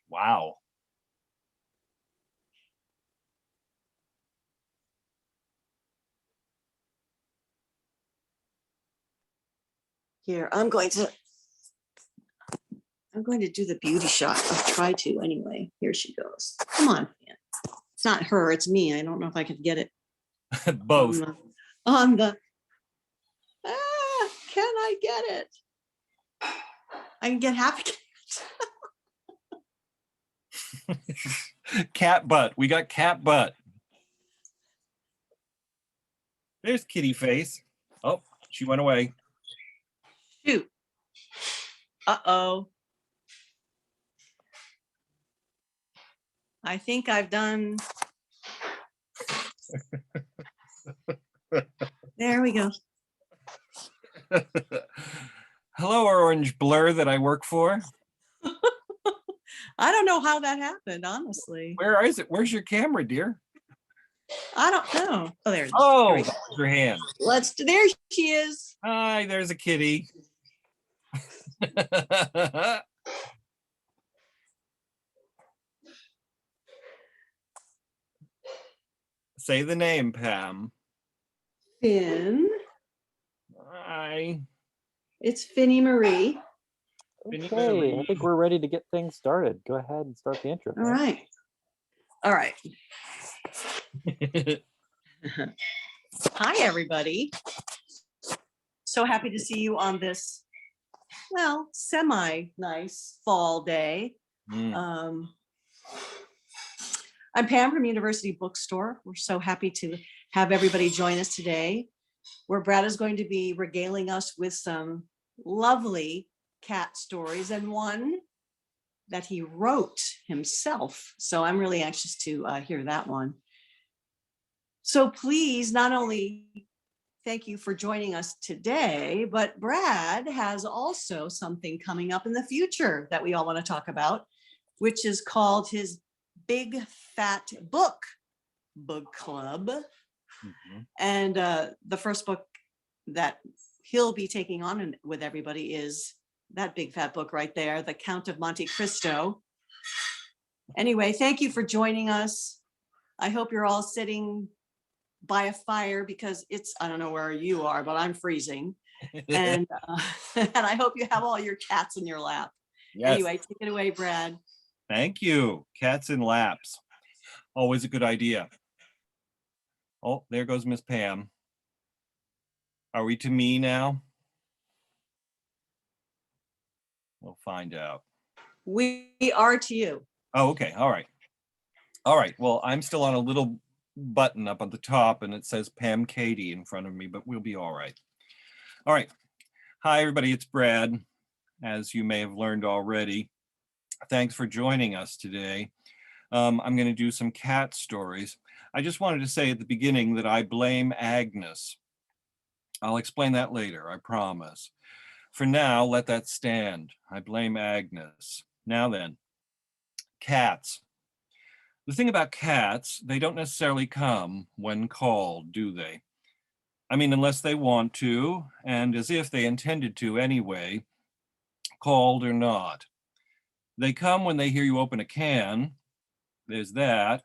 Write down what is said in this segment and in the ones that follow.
Wow. Here, I'm going to do the beauty shot. I'll try to anyway. Here she goes. Come on. It's not her, it's me. I don't know if I can get it. Both. On the can I get it? I can get half a cat. Cat butt. We got cat butt. There's kitty face. Oh, she went away. Shoot. Uh-oh. I think I've done. There we go. Hello, orange blur that I work for. I don't know how that happened, honestly. Where is it? Where's your camera, dear? I don't know. Oh, there it is. Oh, that was your hand. There she is. Hi, there's a kitty. Say the name, Pam. Finn. Hi. It's Finny Marie. Okay, I think we're ready to get things started. Go ahead and start the intro. All right. All right. Hi, everybody. So happy to see you on this, well, semi-nice fall day. I'm Pam from University Bookstore. We're so happy to have everybody join us today, where Brad is going to be regaling us with some lovely cat stories and one that he wrote himself. So I'm really anxious to hear that one. So please, not only thank you for joining us today, but Brad has also something coming up in the future that we all want to talk about, which is called his Big Fat Book Club. Mm-hmm. And the first book that he'll be taking on with everybody is that big fat book right there, The Count of Monte Cristo. Anyway, thank you for joining us. I hope you're all sitting by a fire because it's, I don't know where you are, but I'm freezing. And I hope you have all your cats in your lap. Yes. Anyway, take it away, Brad. Thank you. Cats in laps. Always a good idea. Oh, there goes Miss Pam. Are we to me now? We'll find out. We are to you. Oh, okay. All right. All right. Well, I'm still on a little button up at the top and it says Pam Katie in front of me, but we'll be all right. All right. Hi, everybody. It's Brad, as you may have learned already. Thanks for joining us today. I'm going to do some cat stories. I just wanted to say at the beginning that I blame Agnes. I'll explain that later, I promise. For now, let that stand. I blame Agnes. Now then, cats. The thing about cats, they don't necessarily come when called, do they? I mean, unless they want to, and as if they intended to anyway, called or not. They come when they hear you open a can, there's that,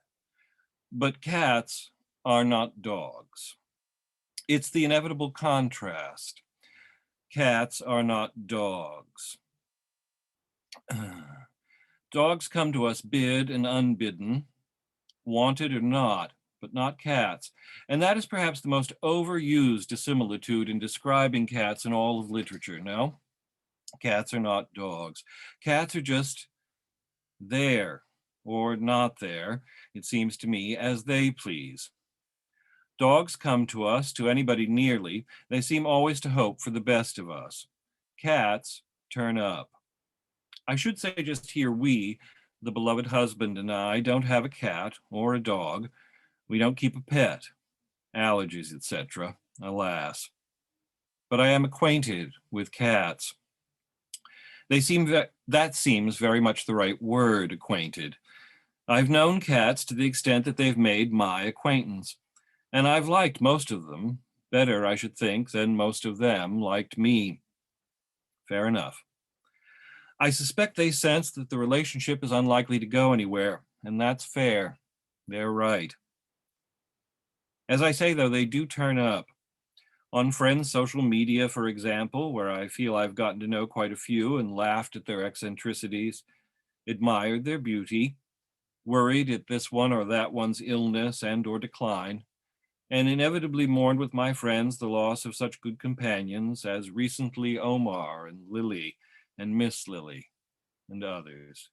but cats are not dogs. It's the inevitable contrast. Cats are not dogs. Dogs come to us bid and unbidden, wanted or not, but not cats. And that is perhaps the most overused dissimilitude in describing cats in all of literature, no? Cats are not dogs. Cats are just there, or not there, it seems to me, as they please. Dogs come to us, to anybody nearly. They seem always to hope for the best of us. Cats turn up. I should say just here, we, the beloved husband and I, don't have a cat or a dog. We don't keep a pet, allergies, etc., alas. But I am acquainted with cats. They seem that seems very much the right word, acquainted. I've known cats to the extent that they've made my acquaintance. And I've liked most of them, better, I should think, than most of them liked me. Fair enough. I suspect they sense that the relationship is unlikely to go anywhere, and that's fair. They're right. As I say, though, they do turn up. On friends' social media, for example, where I feel I've gotten to know quite a few and laughed at their eccentricities, admired their beauty, worried at this one or that one's illness and or decline, and inevitably mourned with my friends the loss of such good companions as recently Omar and Lily and Miss Lily and others.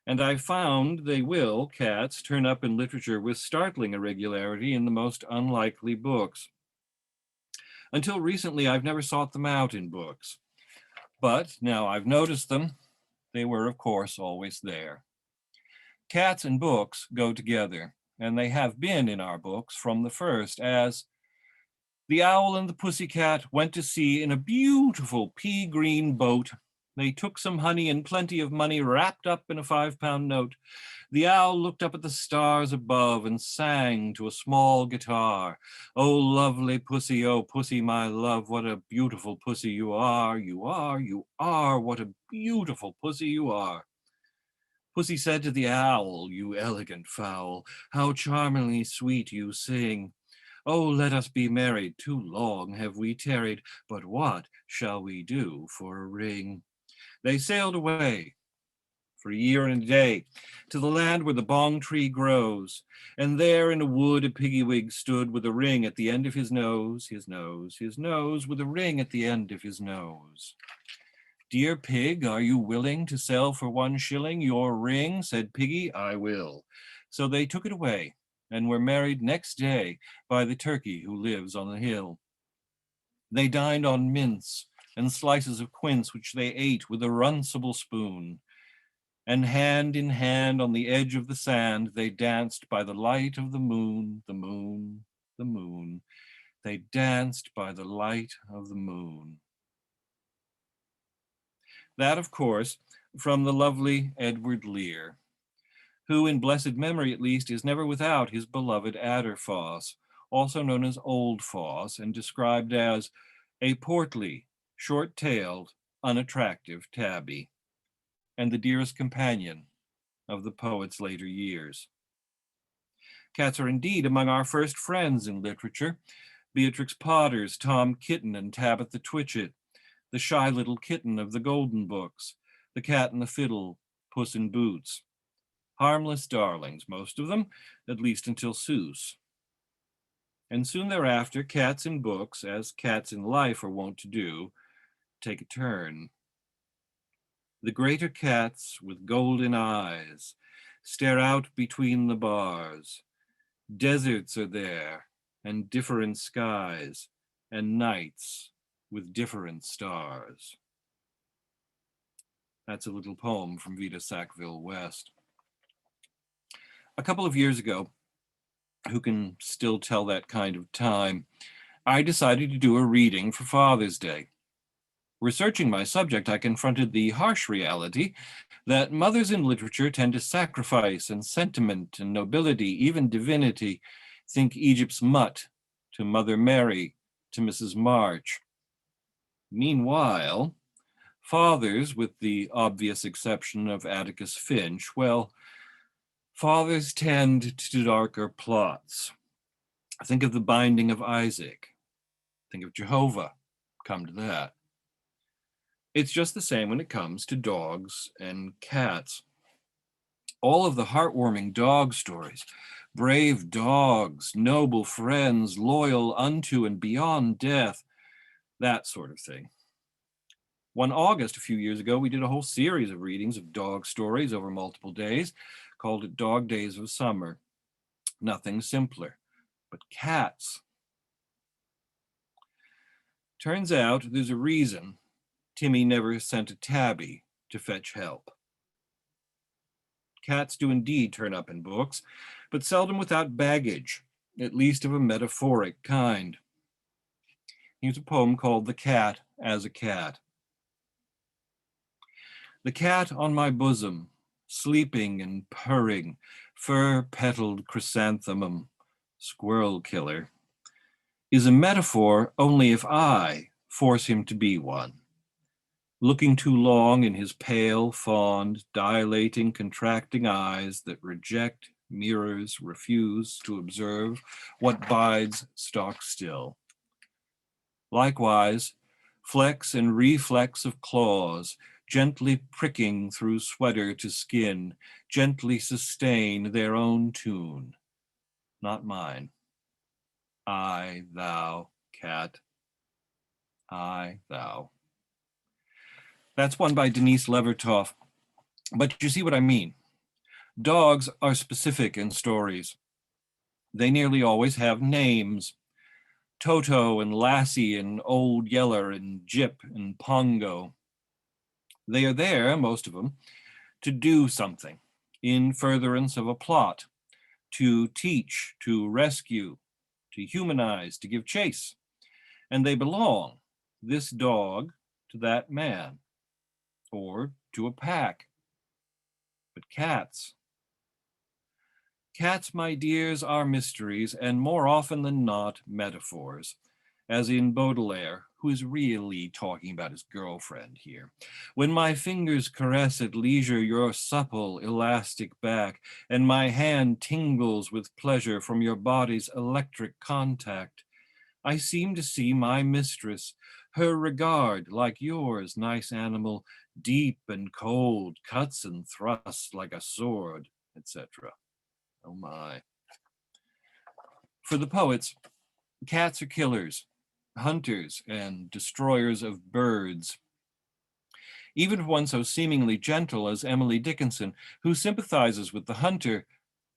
And I found they will, cats, turn up in literature with startling irregularity in the most unlikely books. Until recently, I've never sought them out in books. But now I've noticed them, they were, of course, always there. Cats and books go together, and they have been in our books from the first, as the owl and the pussycat went to sea in a beautiful pea-green boat. They took some honey and plenty of money wrapped up in a 5-pound note. The owl looked up at the stars above and sang to a small guitar. Oh, lovely pussy, oh, pussy, my love, what a beautiful pussy you are, you are, you are, what a beautiful pussy you are. Pussy said to the owl, you elegant fowl, how charmingly sweet you sing. Oh, let us be married, too long have we tarried, but what shall we do for a ring? They sailed away for a year and a day to the land where the bong tree grows, and there in a wood a piggywig stood with a ring at the end of his nose, his nose, his nose, with a ring at the end of his nose. Dear pig, are you willing to sell for 1 shilling your ring? Said Piggy, I will. So they took it away and were married next day by the turkey who lives on the hill. They dined on mince and slices of quince, which they ate with a runcible spoon. And hand in hand on the edge of the sand, they danced by the light of the moon, the moon, the moon. They danced by the light of the moon. That, of course, from the lovely Edward Lear, who, in blessed memory at least, is never without his beloved adder foss, also known as old foss, and described as a portly, short-tailed, unattractive tabby, and the dearest companion of the poet's later years. Cats are indeed among our first friends in literature. Beatrix Potter's Tom Kitten and Tabitha Twitchit, the shy little kitten of the Golden Books, the Cat and the Fiddle, Puss in Boots. Harmless darlings, most of them, at least until Seuss. And soon thereafter, cats in books, as cats in life are wont to do, take a turn. The greater cats with golden eyes stare out between the bars. Deserts are there, and different skies, and nights with different stars. That's a little poem from Vita Sackville West. A couple of years ago, who can still tell that kind of time, I decided to do a reading for Father's Day. Researching my subject, I confronted the harsh reality that mothers in literature tend to sacrifice and sentiment and nobility, even divinity. Think Egypt's Mutt to Mother Mary to Mrs. March. Meanwhile, fathers, with the obvious exception of Atticus Finch, well, fathers tend to darker plots. Think of The Binding of Isaac. Think of Jehovah. Come to that. It's just the same when it comes to dogs and cats. All of the heartwarming dog stories, brave dogs, noble friends, loyal unto and beyond death, that sort of thing. One August, a few years ago, we did a whole series of readings of dog stories over multiple days, called it Dog Days of Summer. Nothing simpler. But cats. Turns out there's a reason Timmy never sent a tabby to fetch help. Cats do indeed turn up in books, but seldom without baggage, at least of a metaphoric kind. Here's a poem called The Cat as a Cat. The cat on my bosom, sleeping and purring, fur-petaled chrysanthemum, squirrel killer, is a metaphor only if I force him to be one. looking too long in his pale, fond, dilating, contracting eyes that reject, mirrors, refuse to observe what bides stock still. Likewise, flecks and reflex of claws, gently pricking through sweater to skin, gently sustain their own tune, not mine. I, thou, cat. I, thou. That's one by Denise Levertov. But you see what I mean. Dogs are specific in stories. They nearly always have names. Toto and Lassie and Old Yeller and Jip and Pongo. They are there, most of them, to do something in furtherance of a plot, to teach, to rescue, to humanize, to give chase. And they belong, this dog, to that man, or to a pack. But cats, my dears, are mysteries, and more often than not, metaphors, as in Baudelaire, who is really talking about his girlfriend here. When my fingers caress at leisure your supple, elastic back, and my hand tingles with pleasure from your body's electric contact, I seem to see my mistress, her regard like yours, nice animal, deep and cold, cuts and thrusts like a sword, etc. Oh my. For the poets, cats are killers, hunters, and destroyers of birds. Even for one so seemingly gentle as Emily Dickinson, who sympathizes with the hunter,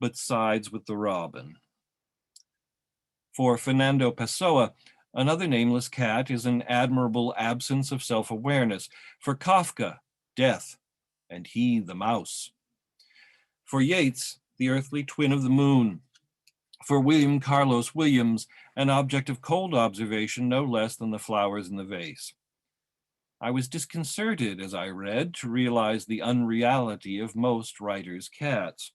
but sides with the robin. For Fernando Pessoa, another nameless cat is an admirable absence of self-awareness. For Kafka, death, and he the mouse. For Yeats, the earthly twin of the moon. For William Carlos Williams, an object of cold observation no less than the flowers in the vase. I was disconcerted as I read to realize the unreality of most writers' cats.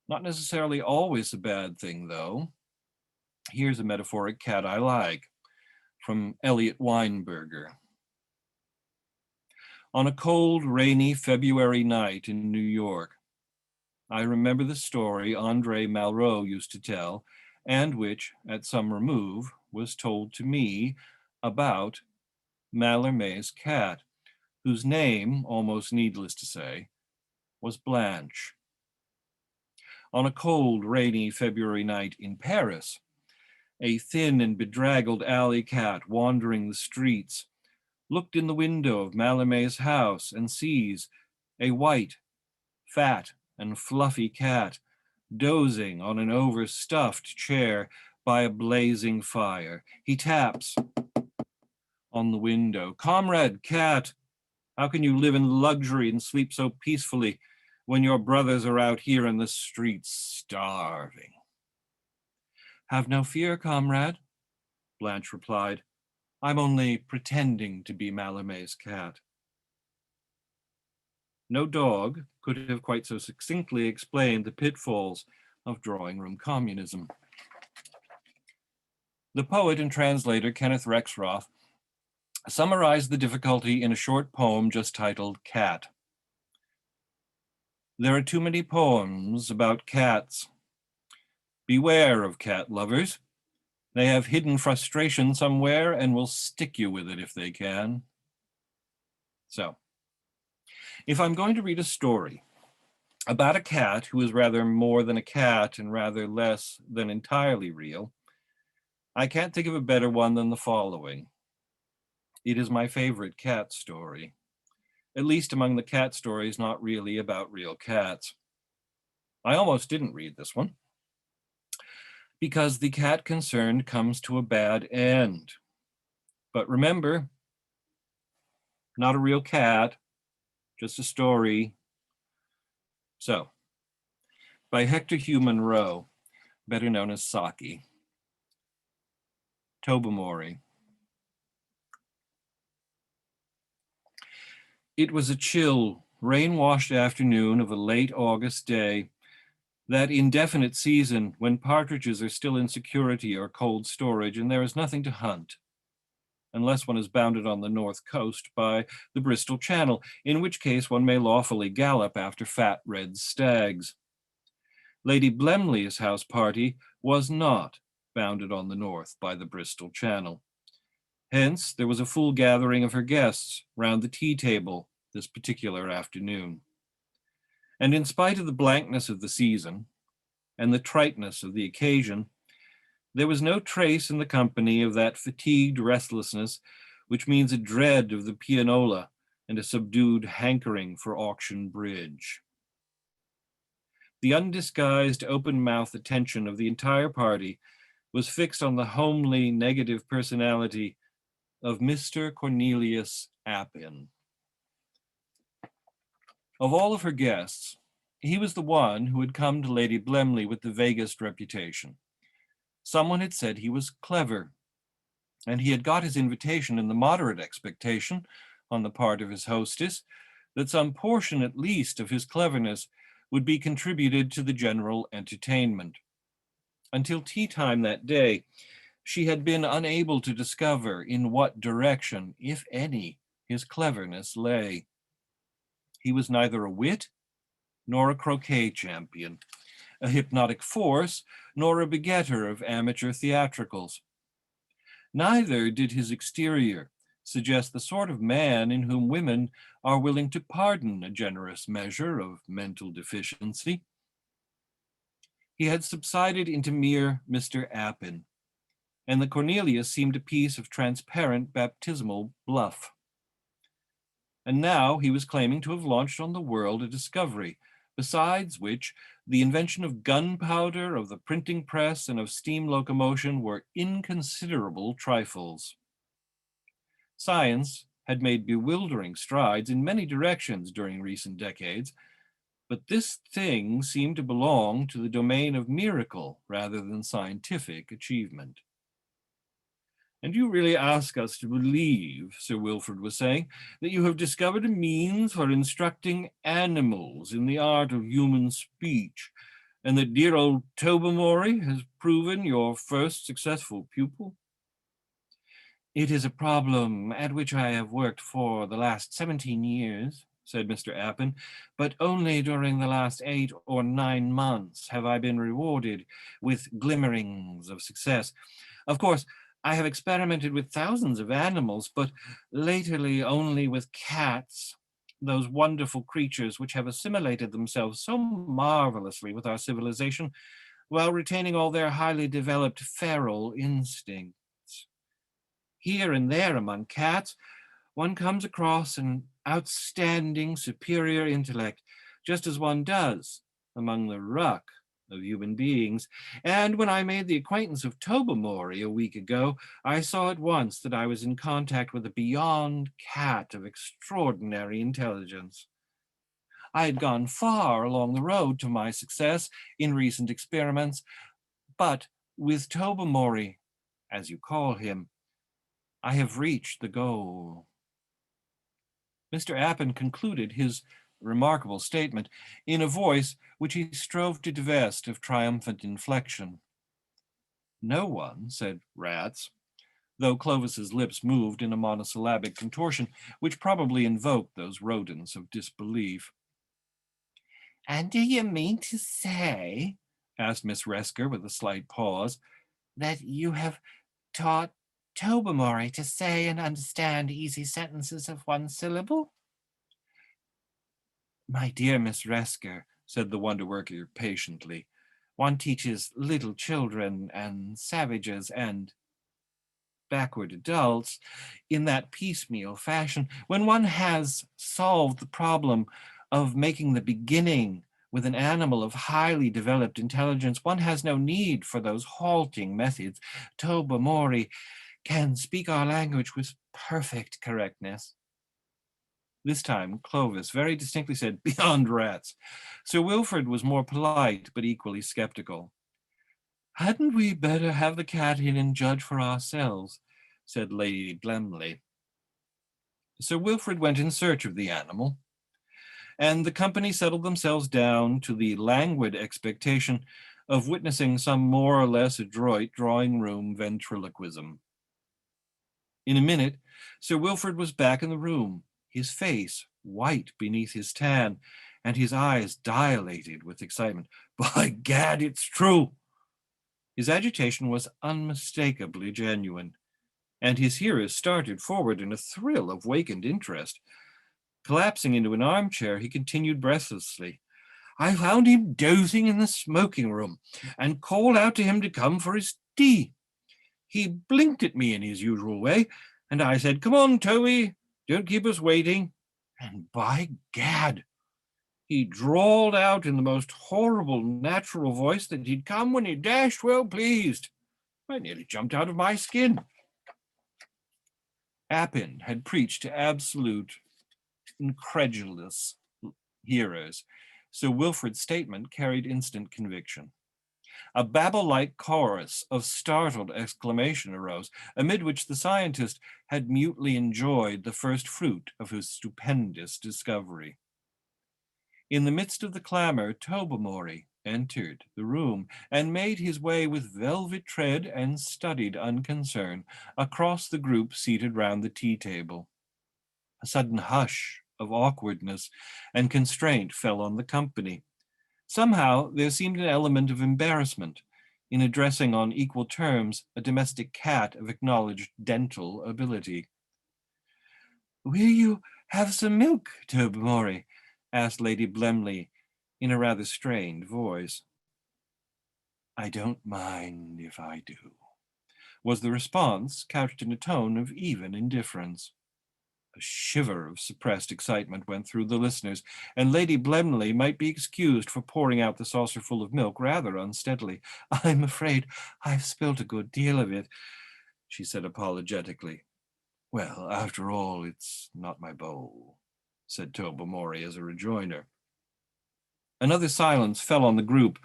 Not necessarily always a bad thing, though. Here's a metaphoric cat I like, from Elliot Weinberger. On a cold, rainy February night in New York, I remember the story Andre Malraux used to tell, and which, at some remove, was told to me about Mallarmé's cat, whose name, almost needless to say, was Blanche. On a cold, rainy February night in Paris, a thin and bedraggled alley cat wandering the streets looked in the window of Mallarmé's house and sees a white, fat, and fluffy cat dozing on an overstuffed chair by a blazing fire. He taps on the window. "Comrade cat, how can you live in luxury and sleep so peacefully when your brothers are out here in the streets starving?" "Have no fear, comrade," Blanche replied. "I'm only pretending to be Mallarmé's cat." No dog could have quite so succinctly explained the pitfalls of drawing room communism. The poet and translator Kenneth Rexroth summarized the difficulty in a short poem just titled Cat. There are too many poems about cats. Beware of cat lovers. They have hidden frustration somewhere and will stick you with it if they can. So, if I'm going to read a story about a cat who is rather more than a cat and rather less than entirely real, I can't think of a better one than the following. It is my favorite cat story, at least among the cat stories not really about real cats. I almost didn't read this one because the cat concerned comes to a bad end. But remember, not a real cat, just a story. So, by Hector Hugh Monroe, better known as Saki. Tobamori. It was a chill, rain-washed afternoon of a late August day, that indefinite season when partridges are still in security or cold storage and there is nothing to hunt. unless one is bounded on the north coast by the Bristol Channel, in which case one may lawfully gallop after fat red stags. Lady Blemley's house party was not bounded on the north by the Bristol Channel. Hence, there was a full gathering of her guests round the tea table this particular afternoon. And in spite of the blankness of the season and the triteness of the occasion, there was no trace in the company of that fatigued restlessness which means a dread of the pianola and a subdued hankering for auction bridge. The undisguised open-mouthed attention of the entire party was fixed on the homely negative personality of Mr. Cornelius Appin. Of all of her guests, he was the one who had come to Lady Blemley with the vaguest reputation. Someone had said he was clever, and he had got his invitation in the moderate expectation, on the part of his hostess, that some portion at least of his cleverness would be contributed to the general entertainment. Until tea time that day, she had been unable to discover in what direction, if any, his cleverness lay. He was neither a wit nor a croquet champion, a hypnotic force, nor a begetter of amateur theatricals. Neither did his exterior suggest the sort of man in whom women are willing to pardon a generous measure of mental deficiency. He had subsided into mere Mr. Appin, and the Cornelius seemed a piece of transparent baptismal bluff. And now he was claiming to have launched on the world a discovery, besides which the invention of gunpowder, of the printing press, and of steam locomotion were inconsiderable trifles. Science had made bewildering strides in many directions during recent decades, but this thing seemed to belong to the domain of miracle rather than scientific achievement. And you really ask us to believe, Sir Wilfrid was saying, that you have discovered a means for instructing animals in the art of human speech, and that dear old Tobermory has proven your first successful pupil? It is a problem at which I have worked for the last 17 years, said Mr. Appin, but only during the last 8 or 9 months have I been rewarded with glimmerings of success. Of course, I have experimented with thousands of animals, but latterly only with cats, those wonderful creatures which have assimilated themselves so marvelously with our civilization, while retaining all their highly developed feral instincts. Here and there among cats, one comes across an outstanding superior intellect, just as one does among the ruck of human beings. And when I made the acquaintance of Tobermory a week ago, I saw at once that I was in contact with a beyond cat of extraordinary intelligence. I had gone far along the road to my success in recent experiments, but with Tobermory, as you call him, I have reached the goal. Mr. Appin concluded his remarkable statement in a voice which he strove to divest of triumphant inflection. No one, said Rats, though Clovis's lips moved in a monosyllabic contortion, which probably invoked those rodents of disbelief. And do you mean to say, asked Miss Resker with a slight pause, that you have taught Tobermory to say and understand easy sentences of one syllable? My dear Miss Resker, said the wonder worker patiently, one teaches little children and savages and backward adults in that piecemeal fashion. When one has solved the problem of making the beginning with an animal of highly developed intelligence, one has no need for those halting methods. Tobermory can speak our language with perfect correctness. This time, Clovis very distinctly said, beyond rats. Sir Wilfrid was more polite, but equally skeptical. Hadn't we better have the cat in and judge for ourselves, said Lady Blemley. Sir Wilfrid went in search of the animal, and the company settled themselves down to the languid expectation of witnessing some more or less adroit drawing-room ventriloquism. In a minute, Sir Wilfrid was back in the room, his face white beneath his tan, and his eyes dilated with excitement. By gad, it's true. His agitation was unmistakably genuine, and his hearers started forward in a thrill of wakened interest. Collapsing into an armchair, he continued breathlessly. I found him dozing in the smoking room and called out to him to come for his tea. He blinked at me in his usual way, and I said, come on, Toby, don't keep us waiting. And by gad, he drawled out in the most horrible natural voice that he'd come when he dashed well pleased. I nearly jumped out of my skin. Appin had preached to absolute incredulous hearers, so Wilfrid's statement carried instant conviction. A Babel-like chorus of startled exclamation arose, amid which the scientist had mutely enjoyed the first fruit of his stupendous discovery. In the midst of the clamor, Tobermory entered the room and made his way with velvet tread and studied unconcern across the group seated round the tea table. A sudden hush of awkwardness and constraint fell on the company. Somehow there seemed an element of embarrassment in addressing on equal terms a domestic cat of acknowledged dental ability. Will you have some milk, Tobermory? Asked Lady Blemley in a rather strained voice. I don't mind if I do, was the response, couched in a tone of even indifference. A shiver of suppressed excitement went through the listeners, and Lady Blemley might be excused for pouring out the saucerful of milk rather unsteadily. I'm afraid I've spilt a good deal of it, she said apologetically. Well, after all, it's not my bowl, said Tobermory as a rejoinder. Another silence fell on the group,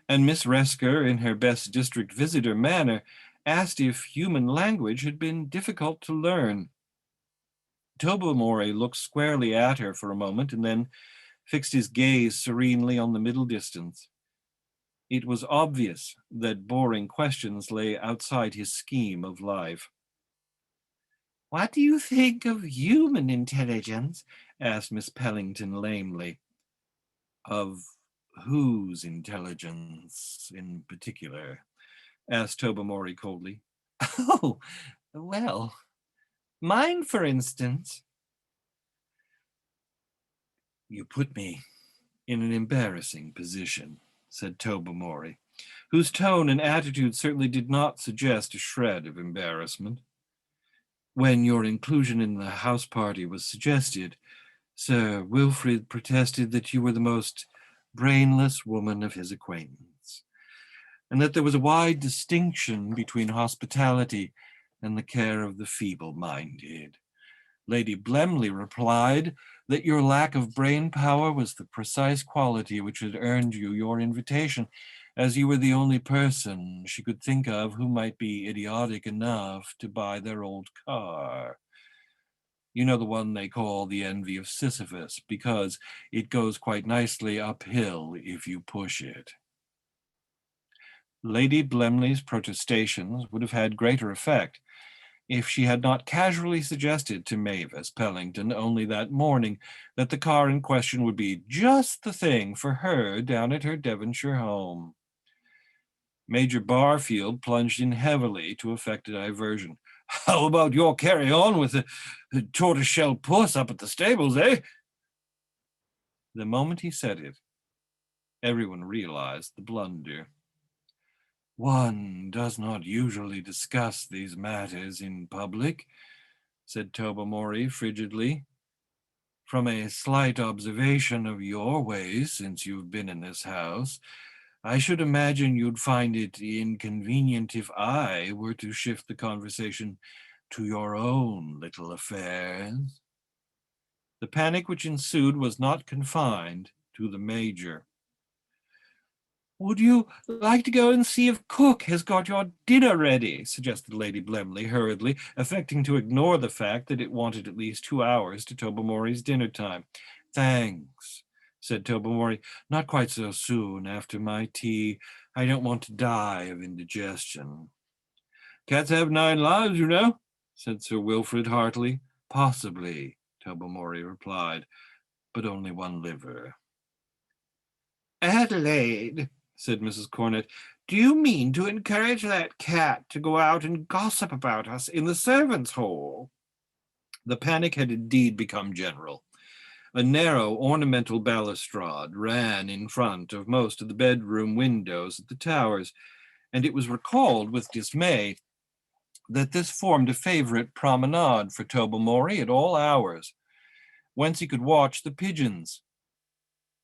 and Miss Resker, in her best district visitor manner, asked if human language had been difficult to learn. Tobermory looked squarely at her for a moment and then fixed his gaze serenely on the middle distance. It was obvious that boring questions lay outside his scheme of life. What do you think of human intelligence? Asked Miss Pellington lamely. Of whose intelligence in particular? Asked Tobermory coldly. Oh, well, mine, for instance. You put me in an embarrassing position, said Tobermory, whose tone and attitude certainly did not suggest a shred of embarrassment. When your inclusion in the house party was suggested, Sir Wilfrid protested that you were the most brainless woman of his acquaintance, and that there was a wide distinction between hospitality and the care of the feeble-minded. Lady Blemley replied that your lack of brain power was the precise quality which had earned you your invitation, as you were the only person she could think of who might be idiotic enough to buy their old car. You know, the one they call the Envy of Sisyphus, because it goes quite nicely uphill if you push it. Lady Blemley's protestations would have had greater effect if she had not casually suggested to Mavis Pellington only that morning that the car in question would be just the thing for her down at her Devonshire home. Major Barfield plunged in heavily to effect a diversion. How about your carry on with the tortoiseshell puss up at the stables, eh? The moment he said it, everyone realized the blunder. One does not usually discuss these matters in public, said Tobermory frigidly. From a slight observation of your ways since you've been in this house, I should imagine you'd find it inconvenient if I were to shift the conversation to your own little affairs. The panic which ensued was not confined to the Major. Would you like to go and see if cook has got your dinner ready? Suggested Lady Blemley hurriedly, affecting to ignore the fact that it wanted at least 2 hours to Tobermory's dinner time. Thanks, said Tobermory, not quite so soon after my tea. I don't want to die of indigestion. Cats have 9 lives, you know, said Sir Wilfrid heartily. Possibly, Tobermory replied, but only one liver. Adelaide, said Mrs. Cornet, do you mean to encourage that cat to go out and gossip about us in the servants' hall? The panic had indeed become general. A narrow ornamental balustrade ran in front of most of the bedroom windows at the towers, and it was recalled with dismay that this formed a favorite promenade for Tobermory at all hours, whence he could watch the pigeons.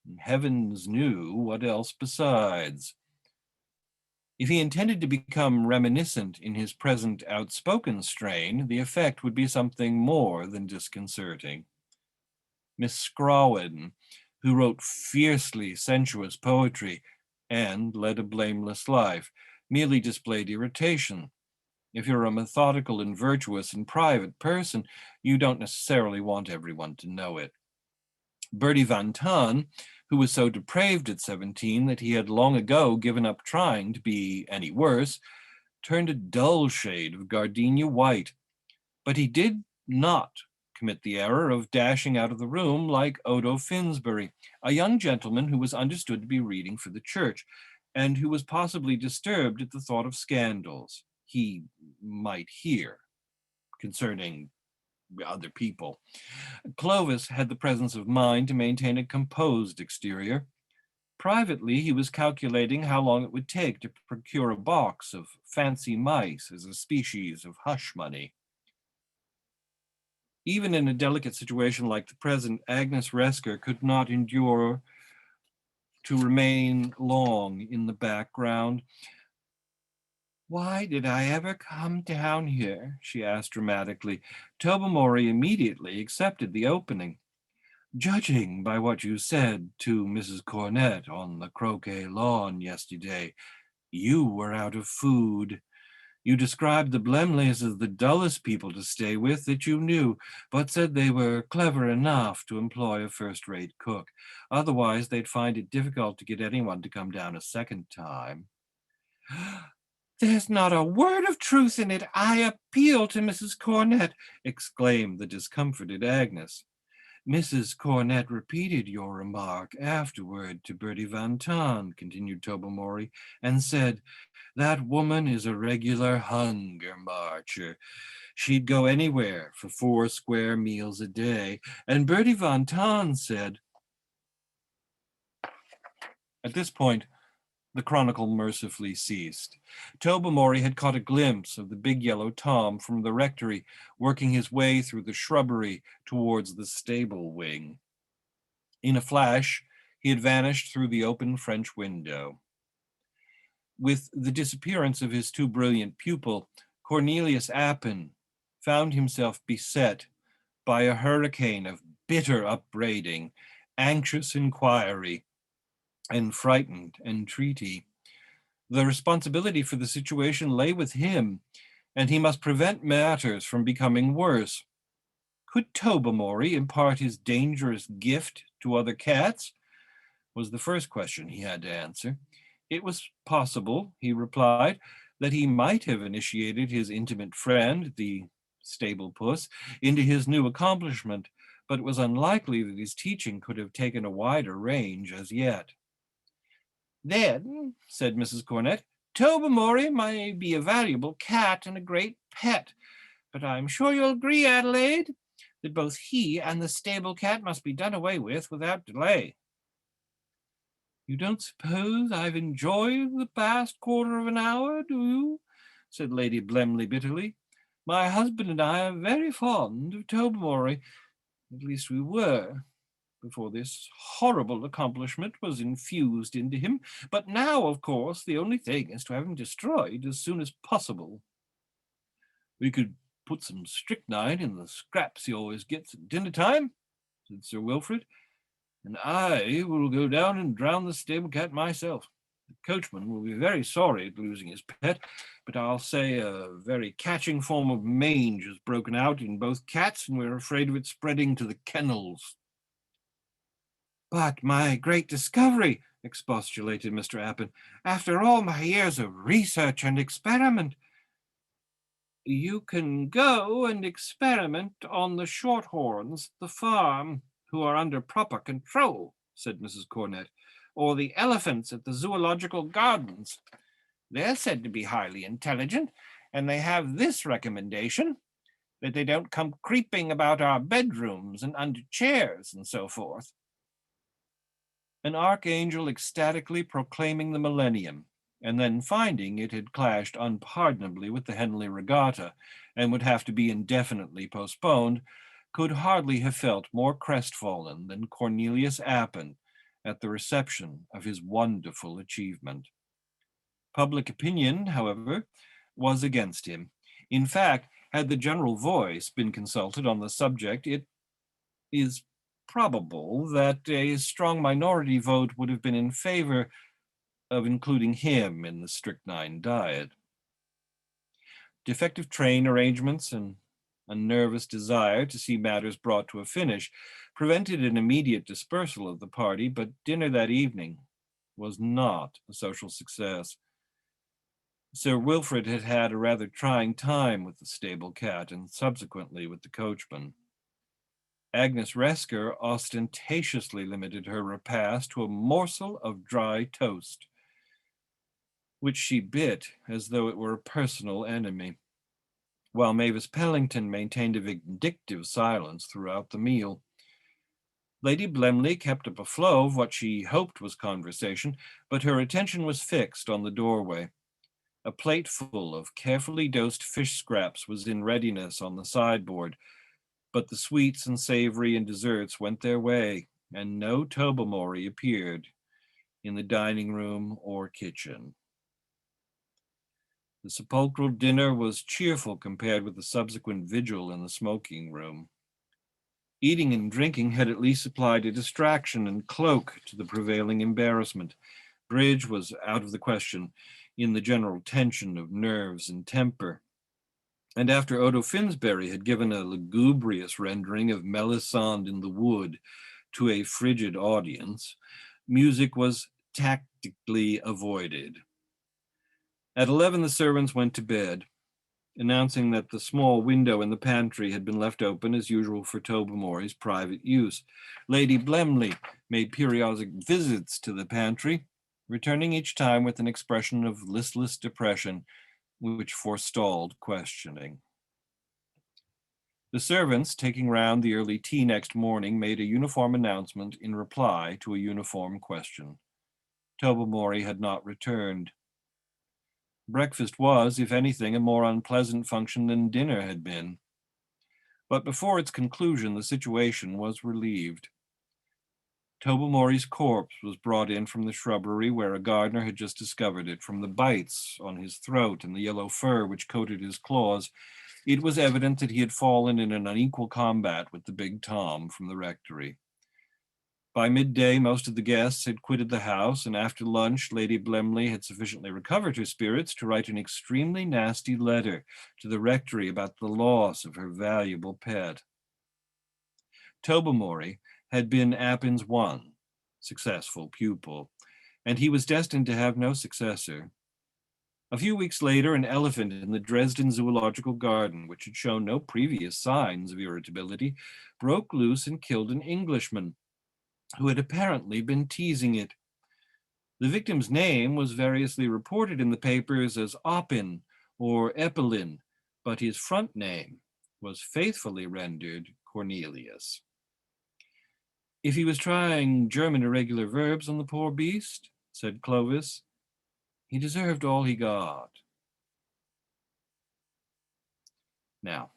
And heavens knew what else besides. If he intended to become reminiscent in his present outspoken strain, the effect would be something more than disconcerting. Miss Scrowin, who wrote fiercely sensuous poetry and led a blameless life, merely displayed irritation. If you're a methodical and virtuous and private person, you don't necessarily want everyone to know it. Bertie Van Tan, who was so depraved at 17 that he had long ago given up trying to be any worse, turned a dull shade of gardenia white. But he did not commit the error of dashing out of the room like Odo Finsbury, a young gentleman who was understood to be reading for the church, and who was possibly disturbed at the thought of scandals he might hear concerning other people. Clovis had the presence of mind to maintain a composed exterior. Privately, he was calculating how long it would take to procure a box of fancy mice as a species of hush money. Even in a delicate situation like the present, Agnes Resker could not endure to remain long in the background. Why did I ever come down here? She asked dramatically. Tobermory immediately accepted the opening. Judging by what you said to Mrs. Cornet on the croquet lawn yesterday, you were out of food. You described the Blemleys as the dullest people to stay with that you knew, but said they were clever enough to employ a first-rate cook. Otherwise, they'd find it difficult to get anyone to come down a second time. There's not a word of truth in it. I appeal to Mrs. Cornet, exclaimed the discomforted Agnes. Mrs. Cornet repeated your remark afterward to Bertie Van Tan, continued Tobermory, and said, that woman is a regular hunger marcher. She'd go anywhere for 4 square meals a day. And Bertie Van Tan said, at this point, the chronicle mercifully ceased. Tobermory had caught a glimpse of the big yellow Tom from the rectory, working his way through the shrubbery towards the stable wing. In a flash, he had vanished through the open French window. With the disappearance of his too brilliant pupil, Cornelius Appin found himself beset by a hurricane of bitter upbraiding, anxious inquiry, and frightened entreaty. The responsibility for the situation lay with him, and he must prevent matters from becoming worse. Could Tobermory impart his dangerous gift to other cats? Was the first question he had to answer. It was possible, he replied, that he might have initiated his intimate friend, the stable puss, into his new accomplishment, but it was unlikely that his teaching could have taken a wider range as yet. Then, said Mrs. Cornet, Tobermory may be a valuable cat and a great pet, but I'm sure you'll agree, Adelaide, that both he and the stable cat must be done away with without delay. You don't suppose I've enjoyed the past quarter of an hour, do you? Said Lady Blemley bitterly. My husband and I are very fond of Tobermory. At least we were, before this horrible accomplishment was infused into him. But now, of course, the only thing is to have him destroyed as soon as possible. We could put some strychnine in the scraps he always gets at dinner time, said Sir Wilfrid, and I will go down and drown the stable cat myself. The coachman will be very sorry at losing his pet, but I'll say a very catching form of mange has broken out in both cats, and we're afraid of it spreading to the kennels. But my great discovery, expostulated Mr. Appin, after all my years of research and experiment. You can go and experiment on the shorthorns at the farm, who are under proper control, said Mrs. Cornett, or the elephants at the zoological gardens. They're said to be highly intelligent, and they have this recommendation, that they don't come creeping about our bedrooms and under chairs and so forth. An archangel ecstatically proclaiming the millennium, and then finding it had clashed unpardonably with the Henley Regatta and would have to be indefinitely postponed, could hardly have felt more crestfallen than Cornelius Appin at the reception of his wonderful achievement. Public opinion, however, was against him. In fact, had the general voice been consulted on the subject, it is probable that a strong minority vote would have been in favor of including him in the strychnine diet. Defective train arrangements and a nervous desire to see matters brought to a finish prevented an immediate dispersal of the party, but dinner that evening was not a social success. Sir Wilfrid had had a rather trying time with the stable cat and subsequently with the coachman. Agnes Resker ostentatiously limited her repast to a morsel of dry toast, which she bit as though it were a personal enemy, while Mavis Pellington maintained a vindictive silence throughout the meal. Lady Blemley kept up a flow of what she hoped was conversation, but her attention was fixed on the doorway. A plateful of carefully dosed fish scraps was in readiness on the sideboard, but the sweets and savory and desserts went their way, and no Tobermory appeared in the dining room or kitchen. The sepulchral dinner was cheerful compared with the subsequent vigil in the smoking room. Eating and drinking had at least supplied a distraction and cloak to the prevailing embarrassment. Bridge was out of the question in the general tension of nerves and temper. And after Odo Finsbury had given a lugubrious rendering of Melisande in the Wood to a frigid audience, music was tactically avoided. At 11, the servants went to bed, announcing that the small window in the pantry had been left open as usual for Tobermory's private use. Lady Blemley made periodic visits to the pantry, returning each time with an expression of listless depression, which forestalled questioning. The servants, taking round the early tea next morning, made a uniform announcement in reply to a uniform question. Tobermory had not returned. Breakfast was, if anything, a more unpleasant function than dinner had been. But before its conclusion, the situation was relieved. Tobermory's corpse was brought in from the shrubbery where a gardener had just discovered it. From the bites on his throat and the yellow fur which coated his claws, it was evident that he had fallen in an unequal combat with the big Tom from the rectory. By midday, most of the guests had quitted the house, and after lunch, Lady Blemley had sufficiently recovered her spirits to write an extremely nasty letter to the rectory about the loss of her valuable pet. Tobermory had been Appin's one successful pupil, and he was destined to have no successor. A few weeks later, an elephant in the Dresden Zoological Garden, which had shown no previous signs of irritability, broke loose and killed an Englishman who had apparently been teasing it. The victim's name was variously reported in the papers as Oppin or Eppelin, but his front name was faithfully rendered Cornelius. If he was trying German irregular verbs on the poor beast, said Clovis, he deserved all he got. Now,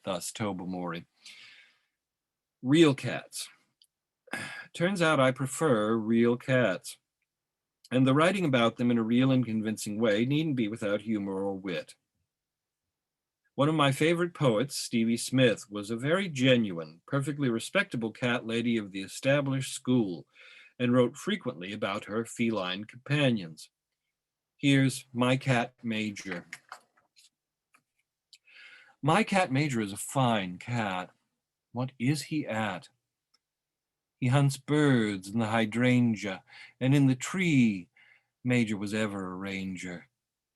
thus Tobermory. Real cats. Turns out I prefer real cats, and the writing about them in a real and convincing way needn't be without humor or wit. One of my favorite poets, Stevie Smith, was a very genuine, perfectly respectable cat lady of the established school, and wrote frequently about her feline companions. Here's My Cat Major. My Cat Major is a fine cat. What is he at? He hunts birds in the hydrangea, and in the tree Major was ever a ranger.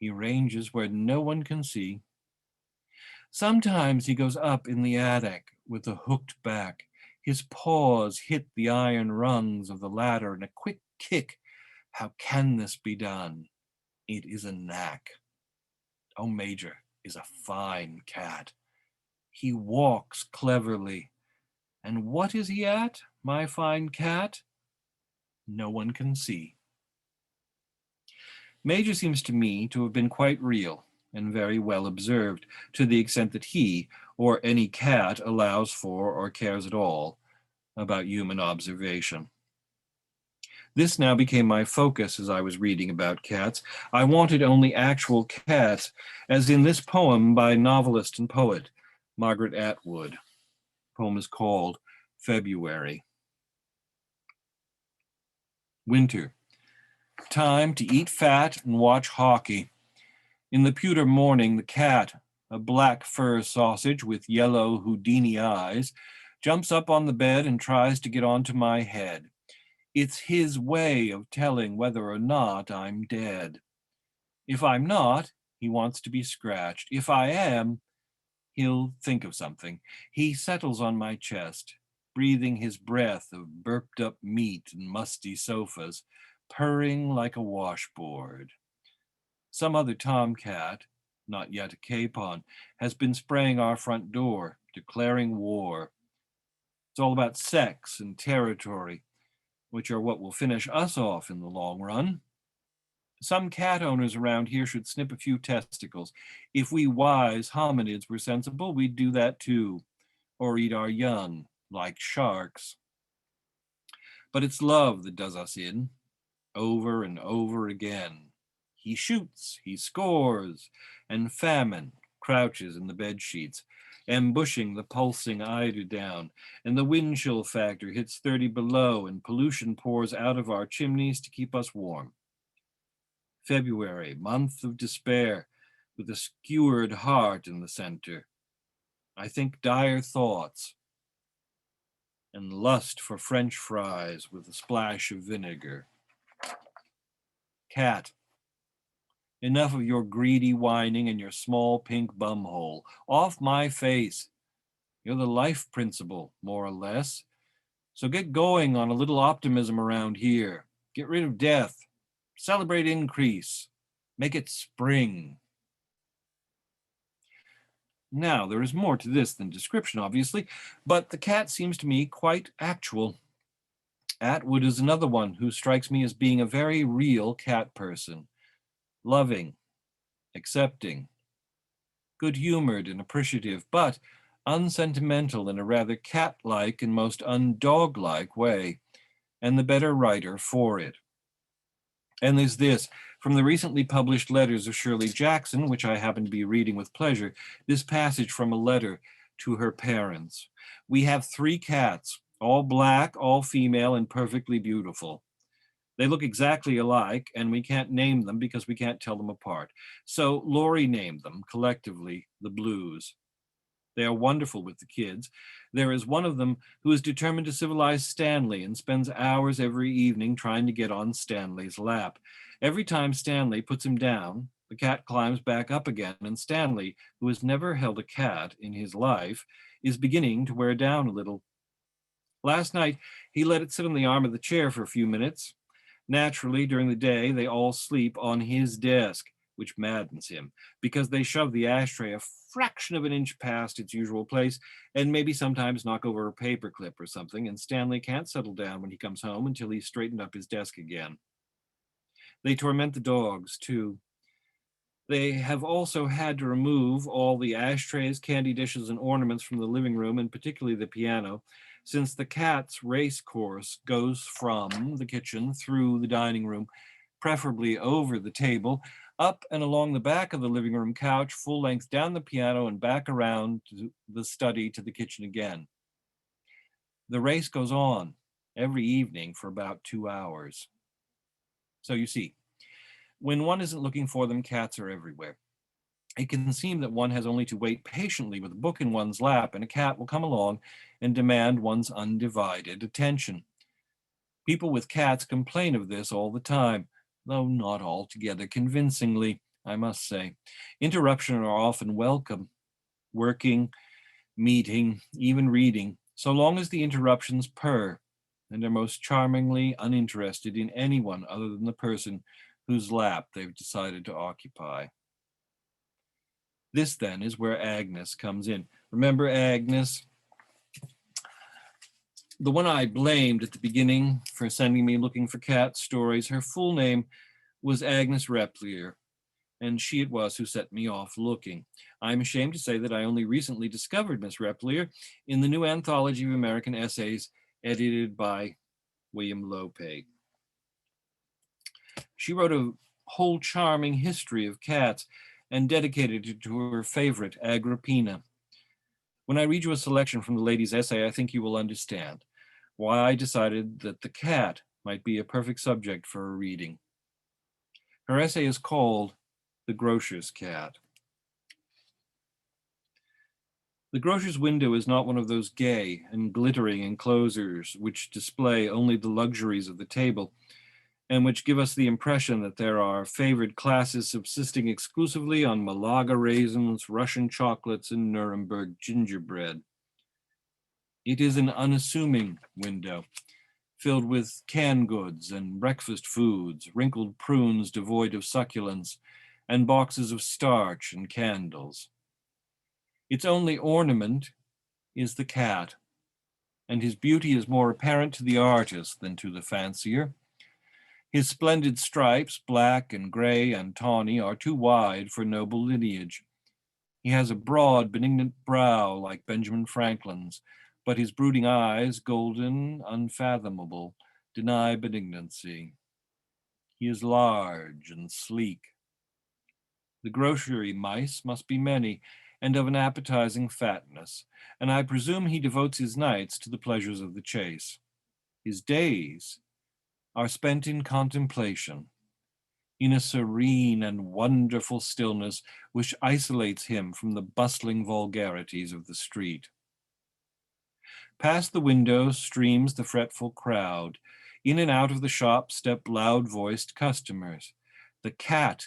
He ranges where no one can see. Sometimes he goes up in the attic with a hooked back. His paws hit the iron rungs of the ladder in a quick kick. How can this be done? It is a knack. Oh, Major is a fine cat. He walks cleverly. And what is he at, my fine cat? No one can see. Major seems to me to have been quite real and very well observed, to the extent that he, or any cat, allows for or cares at all about human observation. This now became my focus as I was reading about cats. I wanted only actual cats, as in this poem by novelist and poet Margaret Atwood. The poem is called February. Winter. Time to eat fat and watch hockey. In the pewter morning, the cat, a black fur sausage with yellow Houdini eyes, jumps up on the bed and tries to get onto my head. It's his way of telling whether or not I'm dead. If I'm not, he wants to be scratched. If I am, he'll think of something. He settles on my chest, breathing his breath of burped up meat and musty sofas, purring like a washboard. Some other tomcat, not yet a capon, has been spraying our front door, declaring war. It's all about sex and territory, which are what will finish us off in the long run. Some cat owners around here should snip a few testicles. If we wise hominids were sensible, we'd do that too, or eat our young, like sharks. But it's love that does us in, over and over again. He shoots, he scores, and famine crouches in the bed sheets, ambushing the pulsing eider down, and the wind chill factor hits 30 below, and pollution pours out of our chimneys to keep us warm. February, month of despair, with a skewered heart in the center. I think dire thoughts, and lust for French fries with a splash of vinegar. Cat. Enough of your greedy whining and your small pink bumhole. Off my face. You're the life principle, more or less. So get going on a little optimism around here. Get rid of death. Celebrate increase. Make it spring. Now, there is more to this than description, obviously, but the cat seems to me quite actual. Atwood is another one who strikes me as being a very real cat person. Loving, accepting, good-humored and appreciative, but unsentimental in a rather cat-like and most undog-like way, and the better writer for it. And there's this, from the recently published letters of Shirley Jackson, which I happen to be reading with pleasure, this passage from a letter to her parents. We have 3 cats, all black, all female, and perfectly beautiful. They look exactly alike, and we can't name them because we can't tell them apart. So Lori named them, collectively, the Blues. They are wonderful with the kids. There is one of them who is determined to civilize Stanley and spends hours every evening trying to get on Stanley's lap. Every time Stanley puts him down, the cat climbs back up again, and Stanley, who has never held a cat in his life, is beginning to wear down a little. Last night, he let it sit on the arm of the chair for a few minutes. Naturally, during the day, they all sleep on his desk, which maddens him, because they shove the ashtray a fraction of an inch past its usual place, and maybe sometimes knock over a paperclip or something, and Stanley can't settle down when he comes home until he's straightened up his desk again. They torment the dogs, too. They have also had to remove all the ashtrays, candy dishes, and ornaments from the living room, and particularly the piano, since the cat's race course goes from the kitchen through the dining room, preferably over the table, up and along the back of the living room couch, full length down the piano and back around to the study to the kitchen again. The race goes on every evening for about 2 hours. So you see, when one isn't looking for them, cats are everywhere. It can seem that one has only to wait patiently with a book in one's lap, and a cat will come along and demand one's undivided attention. People with cats complain of this all the time, though not altogether convincingly. I must say. Interruption are often welcome. Working, meeting, even reading, so long as the interruptions purr and are most charmingly uninterested in anyone other than the person whose lap they've decided to occupy. This then is where Agnes comes in. Remember Agnes? The one I blamed at the beginning for sending me looking for cat stories. Her full name was Agnes Repplier, and she it was who set me off looking. I'm ashamed to say that I only recently discovered Miss Repplier in the new anthology of American essays edited by William Lope. She wrote a whole charming history of cats and dedicated it to her favorite, Agrippina. When I read you a selection from the lady's essay, I think you will understand why I decided that the cat might be a perfect subject for a reading. Her essay is called The Grocer's Cat. The grocer's window is not one of those gay and glittering enclosures which display only the luxuries of the table and which give us the impression that there are favored classes subsisting exclusively on Malaga raisins, Russian chocolates, and Nuremberg gingerbread. It is an unassuming window, filled with canned goods and breakfast foods, wrinkled prunes devoid of succulence, and boxes of starch and candles. Its only ornament is the cat, and his beauty is more apparent to the artist than to the fancier. His splendid stripes, black and gray and tawny, are too wide for noble lineage. He has a broad, benignant brow like Benjamin Franklin's, but his brooding eyes, golden, unfathomable, deny benignancy. He is large and sleek. The grocery mice must be many and of an appetizing fatness, and I presume he devotes his nights to the pleasures of the chase. His days are spent in contemplation, in a serene and wonderful stillness which isolates him from the bustling vulgarities of the street. Past the window streams the fretful crowd. In and out of the shop step loud-voiced customers. The cat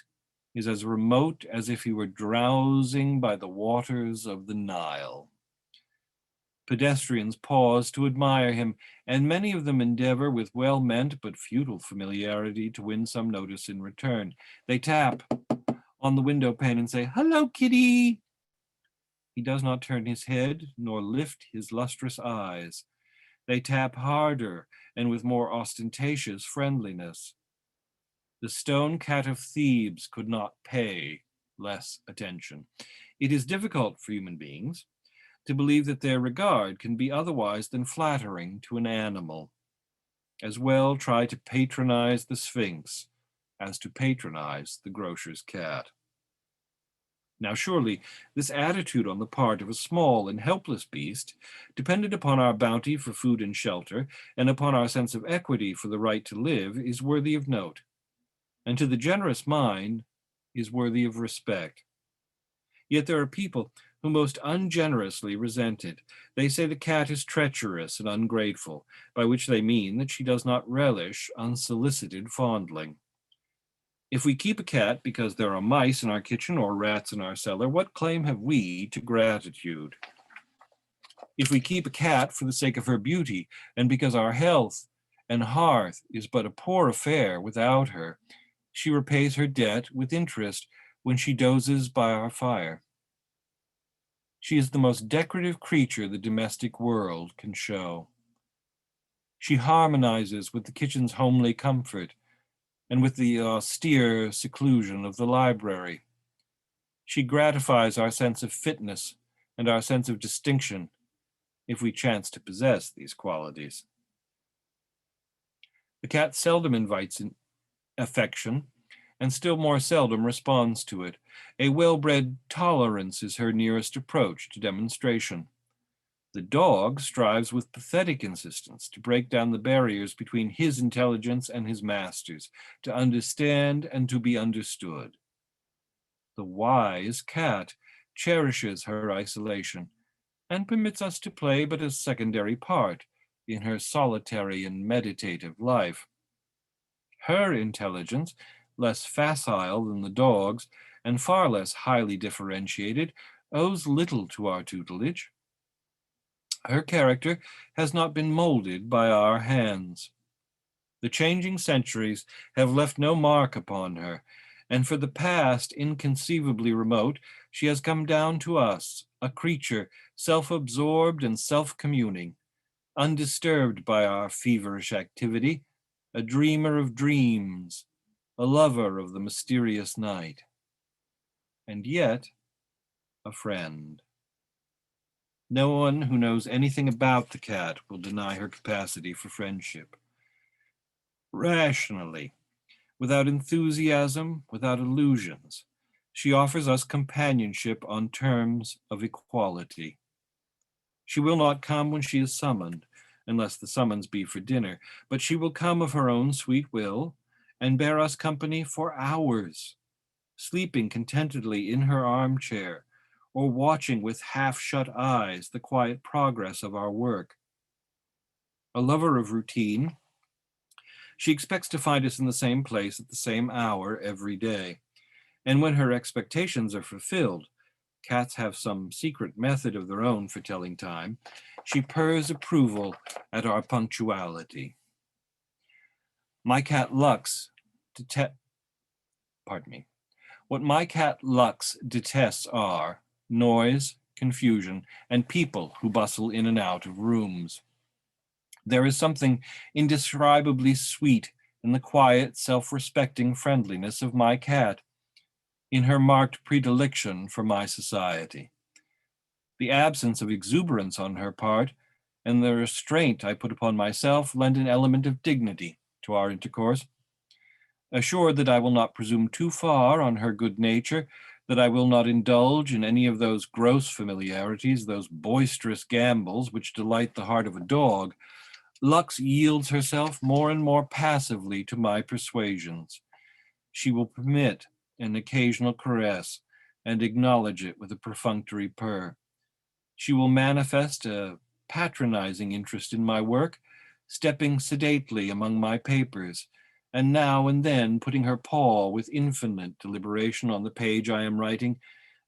is as remote as if he were drowsing by the waters of the Nile. Pedestrians pause to admire him, and many of them endeavor with well-meant but futile familiarity to win some notice in return. They tap on the window pane and say, "Hello, kitty." He does not turn his head nor lift his lustrous eyes. They tap harder and with more ostentatious friendliness. The stone cat of Thebes could not pay less attention. It is difficult for human beings to believe that their regard can be otherwise than flattering to an animal. As well try to patronize the Sphinx as to patronize the grocer's cat. Now surely this attitude on the part of a small and helpless beast, dependent upon our bounty for food and shelter, and upon our sense of equity for the right to live, is worthy of note, and to the generous mind is worthy of respect. Yet there are people who most ungenerously resent it. They say the cat is treacherous and ungrateful, by which they mean that she does not relish unsolicited fondling. If we keep a cat because there are mice in our kitchen or rats in our cellar, what claim have we to gratitude? If we keep a cat for the sake of her beauty and because our health and hearth is but a poor affair without her, she repays her debt with interest when she dozes by our fire. She is the most decorative creature the domestic world can show. She harmonizes with the kitchen's homely comfort and with the austere seclusion of the library. She gratifies our sense of fitness and our sense of distinction if we chance to possess these qualities. The cat seldom invites affection and still more seldom responds to it. A well-bred tolerance is her nearest approach to demonstration. The dog strives with pathetic insistence to break down the barriers between his intelligence and his master's, to understand and to be understood. The wise cat cherishes her isolation and permits us to play but a secondary part in her solitary and meditative life. Her intelligence less facile than the dogs, and far less highly differentiated, owes little to our tutelage. Her character has not been molded by our hands. The changing centuries have left no mark upon her, and for the past, inconceivably remote, she has come down to us, a creature self-absorbed and self-communing, undisturbed by our feverish activity, a dreamer of dreams, a lover of the mysterious night, and yet a friend. No one who knows anything about the cat will deny her capacity for friendship. Rationally, without enthusiasm, without illusions, she offers us companionship on terms of equality. She will not come when she is summoned, unless the summons be for dinner, but she will come of her own sweet will and bear us company for hours, sleeping contentedly in her armchair, or watching with half-shut eyes the quiet progress of our work. A lover of routine, she expects to find us in the same place at the same hour every day. And when her expectations are fulfilled, cats have some secret method of their own for telling time, she purrs approval at our punctuality. My cat Lux What my cat Lux detests are noise, confusion, and people who bustle in and out of rooms. There is something indescribably sweet in the quiet, self-respecting friendliness of my cat, in her marked predilection for my society. The absence of exuberance on her part and the restraint I put upon myself lend an element of dignity to our intercourse. Assured that I will not presume too far on her good nature, that I will not indulge in any of those gross familiarities, those boisterous gambols which delight the heart of a dog, Lux yields herself more and more passively to my persuasions. She will permit an occasional caress and acknowledge it with a perfunctory purr. She will manifest a patronizing interest in my work, stepping sedately among my papers, and now and then putting her paw with infinite deliberation on the page I am writing,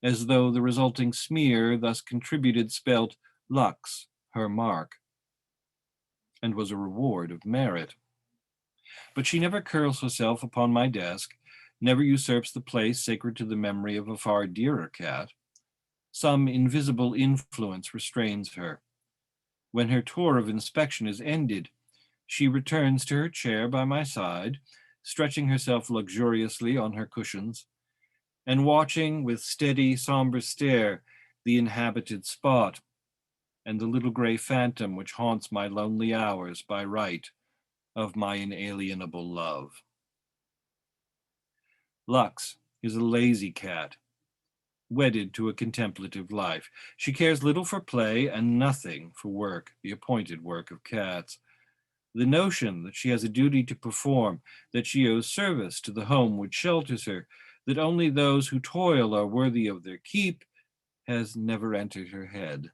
as though the resulting smear thus contributed spelt Lux, her mark, and was a reward of merit. But she never curls herself upon my desk, never usurps the place sacred to the memory of a far dearer cat. Some invisible influence restrains her. When her tour of inspection is ended, she returns to her chair by my side, stretching herself luxuriously on her cushions, and watching with steady, somber stare the inhabited spot and the little gray phantom which haunts my lonely hours by right of my inalienable love. Lux is a lazy cat, wedded to a contemplative life. She cares little for play and nothing for work, the appointed work of cats. The notion that she has a duty to perform, that she owes service to the home which shelters her, that only those who toil are worthy of their keep, has never entered her head.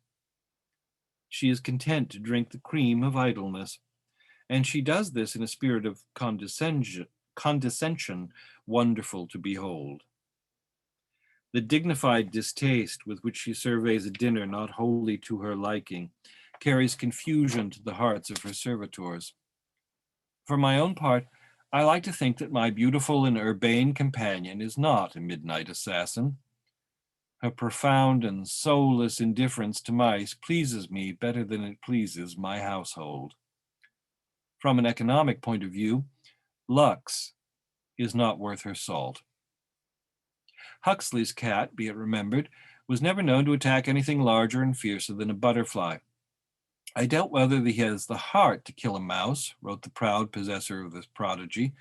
She is content to drink the cream of idleness, and she does this in a spirit of condescension wonderful to behold. The dignified distaste with which she surveys a dinner not wholly to her liking carries confusion to the hearts of her servitors. For my own part, I like to think that my beautiful and urbane companion is not a midnight assassin. Her profound and soulless indifference to mice pleases me better than it pleases my household. From an economic point of view, Lux is not worth her salt. Huxley's cat, be it remembered, was never known to attack anything larger and fiercer than a butterfly. I doubt whether he has the heart to kill a mouse, wrote the proud possessor of this prodigy,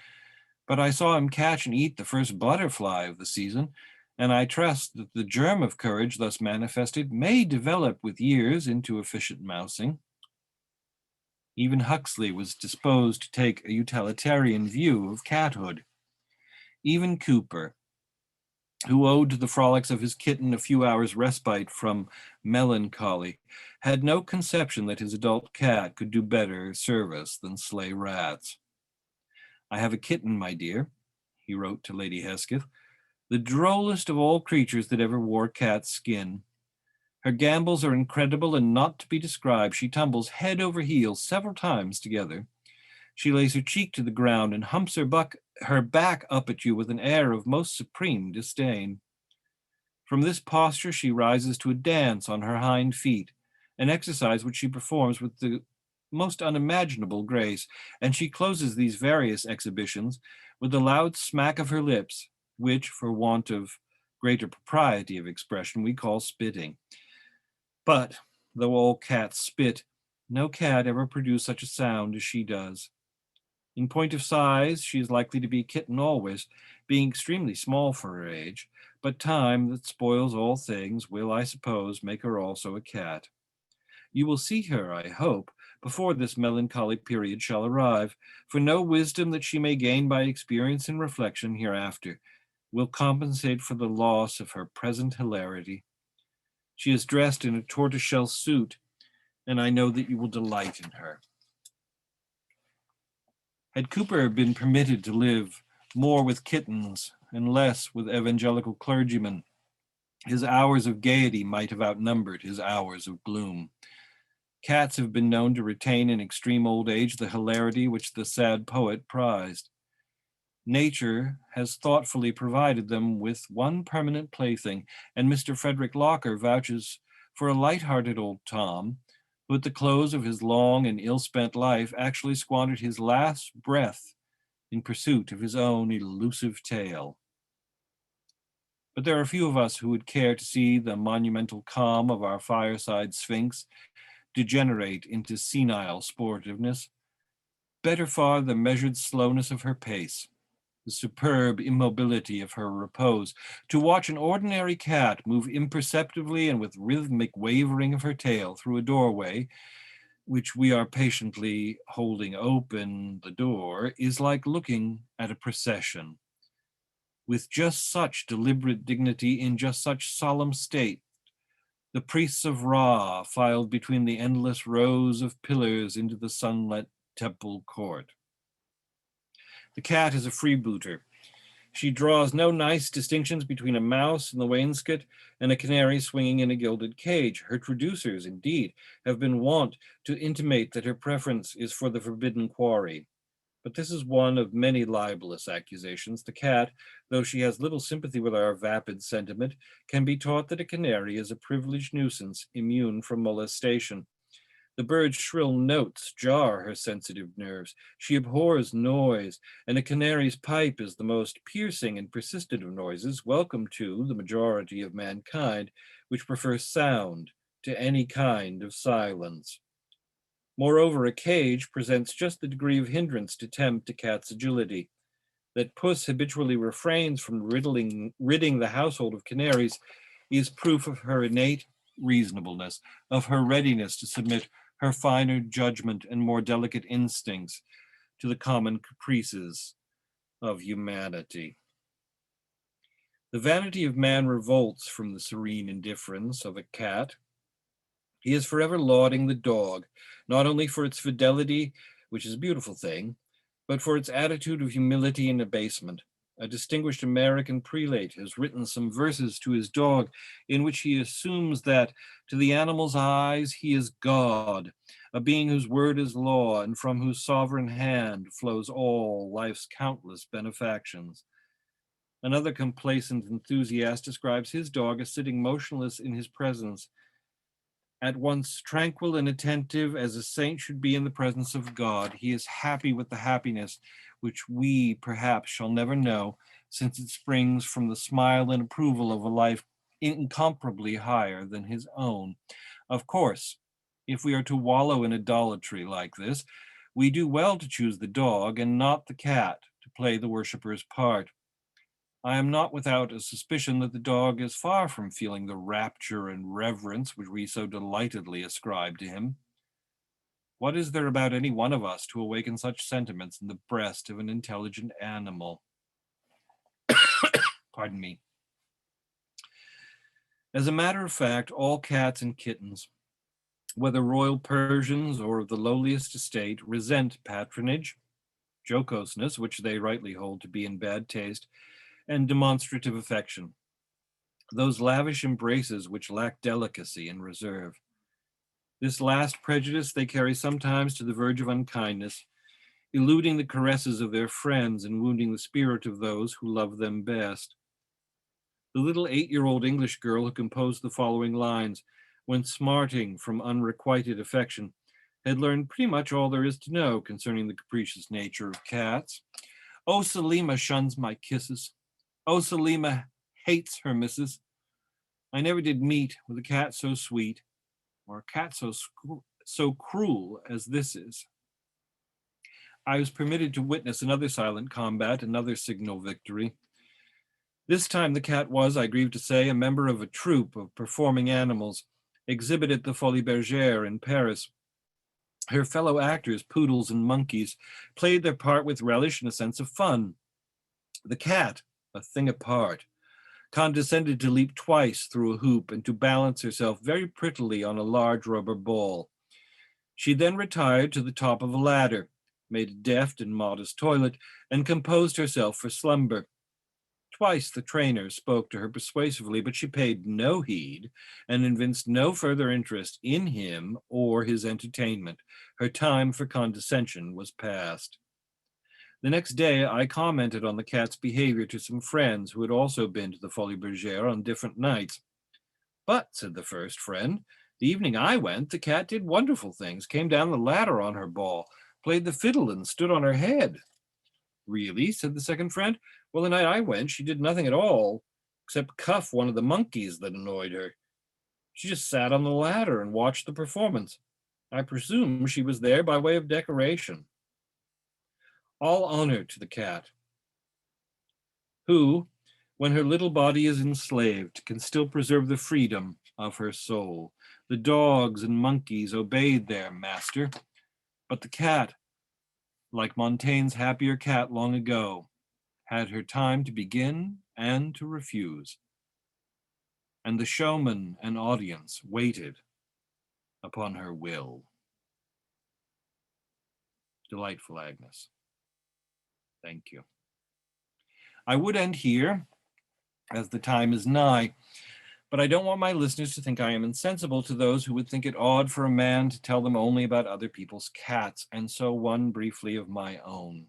but I saw him catch and eat the first butterfly of the season, and I trust that the germ of courage thus manifested may develop with years into efficient mousing. Even Huxley was disposed to take a utilitarian view of cathood. Even Cooper, who owed to the frolics of his kitten a few hours' respite from melancholy, had no conception that his adult cat could do better service than slay rats. I have a kitten, my dear, he wrote to Lady Hesketh, the drollest of all creatures that ever wore cat's skin. Her gambols are incredible and not to be described. She tumbles head over heels several times together. She lays her cheek to the ground and humps her back up at you with an air of most supreme disdain. From this posture she rises to a dance on her hind feet, an exercise which she performs with the most unimaginable grace, and she closes these various exhibitions with a loud smack of her lips, which, for want of greater propriety of expression, we call spitting. But, though all cats spit, no cat ever produced such a sound as she does. In point of size, she is likely to be a kitten always, being extremely small for her age, but time that spoils all things will, I suppose, make her also a cat. You will see her, I hope, before this melancholy period shall arrive, for no wisdom that she may gain by experience and reflection hereafter will compensate for the loss of her present hilarity. She is dressed in a tortoiseshell suit, and I know that you will delight in her. Had Cooper been permitted to live more with kittens and less with evangelical clergymen, his hours of gaiety might have outnumbered his hours of gloom. Cats have been known to retain in extreme old age the hilarity which the sad poet prized. Nature has thoughtfully provided them with one permanent plaything, and Mr. Frederick Locker vouches for a light-hearted old Tom, who at the close of his long and ill-spent life actually squandered his last breath in pursuit of his own elusive tale. But there are few of us who would care to see the monumental calm of our fireside sphinx degenerate into senile sportiveness. Better far the measured slowness of her pace, the superb immobility of her repose. To watch an ordinary cat move imperceptibly and with rhythmic wavering of her tail through a doorway, which we are patiently holding open the door, is like looking at a procession. With just such deliberate dignity, in just such solemn state, the priests of Ra filed between the endless rows of pillars into the sunlit temple court. The cat is a freebooter. She draws no nice distinctions between a mouse in the wainscot and a canary swinging in a gilded cage. Her traducers, indeed, have been wont to intimate that her preference is for the forbidden quarry. But this is one of many libelous accusations. The cat, though she has little sympathy with our vapid sentiment, can be taught that a canary is a privileged nuisance immune from molestation. The bird's shrill notes jar her sensitive nerves. She abhors noise, and a canary's pipe is the most piercing and persistent of noises, welcome to the majority of mankind, which prefer sound to any kind of silence. Moreover, a cage presents just the degree of hindrance to tempt a cat's agility. That puss habitually refrains from ridding the household of canaries is proof of her innate reasonableness, of her readiness to submit her finer judgment and more delicate instincts to the common caprices of humanity. The vanity of man revolts from the serene indifference of a cat. He is forever lauding the dog, not only for its fidelity, which is a beautiful thing, but for its attitude of humility and abasement. A distinguished American prelate has written some verses to his dog in which he assumes that to the animal's eyes he is God, a being whose word is law and from whose sovereign hand flows all life's countless benefactions. Another complacent enthusiast describes his dog as sitting motionless in his presence, at once tranquil and attentive as a saint should be in the presence of God. He is happy with the happiness which we perhaps shall never know, since it springs from the smile and approval of a life incomparably higher than his own. Of course, if we are to wallow in idolatry like this, we do well to choose the dog and not the cat to play the worshipper's part. I am not without a suspicion that the dog is far from feeling the rapture and reverence which we so delightedly ascribe to him. What is there about any one of us to awaken such sentiments in the breast of an intelligent animal? Pardon me. As a matter of fact, all cats and kittens, whether royal Persians or of the lowliest estate, resent patronage, jocoseness, which they rightly hold to be in bad taste, and demonstrative affection. Those lavish embraces which lack delicacy and reserve. This last prejudice they carry sometimes to the verge of unkindness, eluding the caresses of their friends and wounding the spirit of those who love them best. The little 8-year-old English girl who composed the following lines, when smarting from unrequited affection, had learned pretty much all there is to know concerning the capricious nature of cats. Oh, Selima shuns my kisses. Oh, Selima hates her missus. I never did meet with a cat so sweet, or a cat so cruel as this is. I was permitted to witness another silent combat, another signal victory. This time the cat was, I grieve to say, a member of a troupe of performing animals exhibited at the Folies Bergère in Paris. Her fellow actors, poodles and monkeys, played their part with relish and a sense of fun. The cat, a thing apart, condescended to leap twice through a hoop and to balance herself very prettily on a large rubber ball. She then retired to the top of a ladder, made a deft and modest toilet, and composed herself for slumber. Twice the trainer spoke to her persuasively, but she paid no heed and evinced no further interest in him or his entertainment. Her time for condescension was past. The next day, I commented on the cat's behavior to some friends who had also been to the Folies Bergère on different nights. But, said the first friend, the evening I went, the cat did wonderful things, came down the ladder on her ball, played the fiddle and stood on her head. Really, said the second friend. Well, the night I went, she did nothing at all, except cuff one of the monkeys that annoyed her. She just sat on the ladder and watched the performance. I presume she was there by way of decoration. All honor to the cat, who, when her little body is enslaved, can still preserve the freedom of her soul. The dogs and monkeys obeyed their master, but the cat, like Montaigne's happier cat long ago, had her time to begin and to refuse. And the showman and audience waited upon her will. Delightful, Agnes. Thank you. I would end here, as the time is nigh, but I don't want my listeners to think I am insensible to those who would think it odd for a man to tell them only about other people's cats, and so one briefly of my own.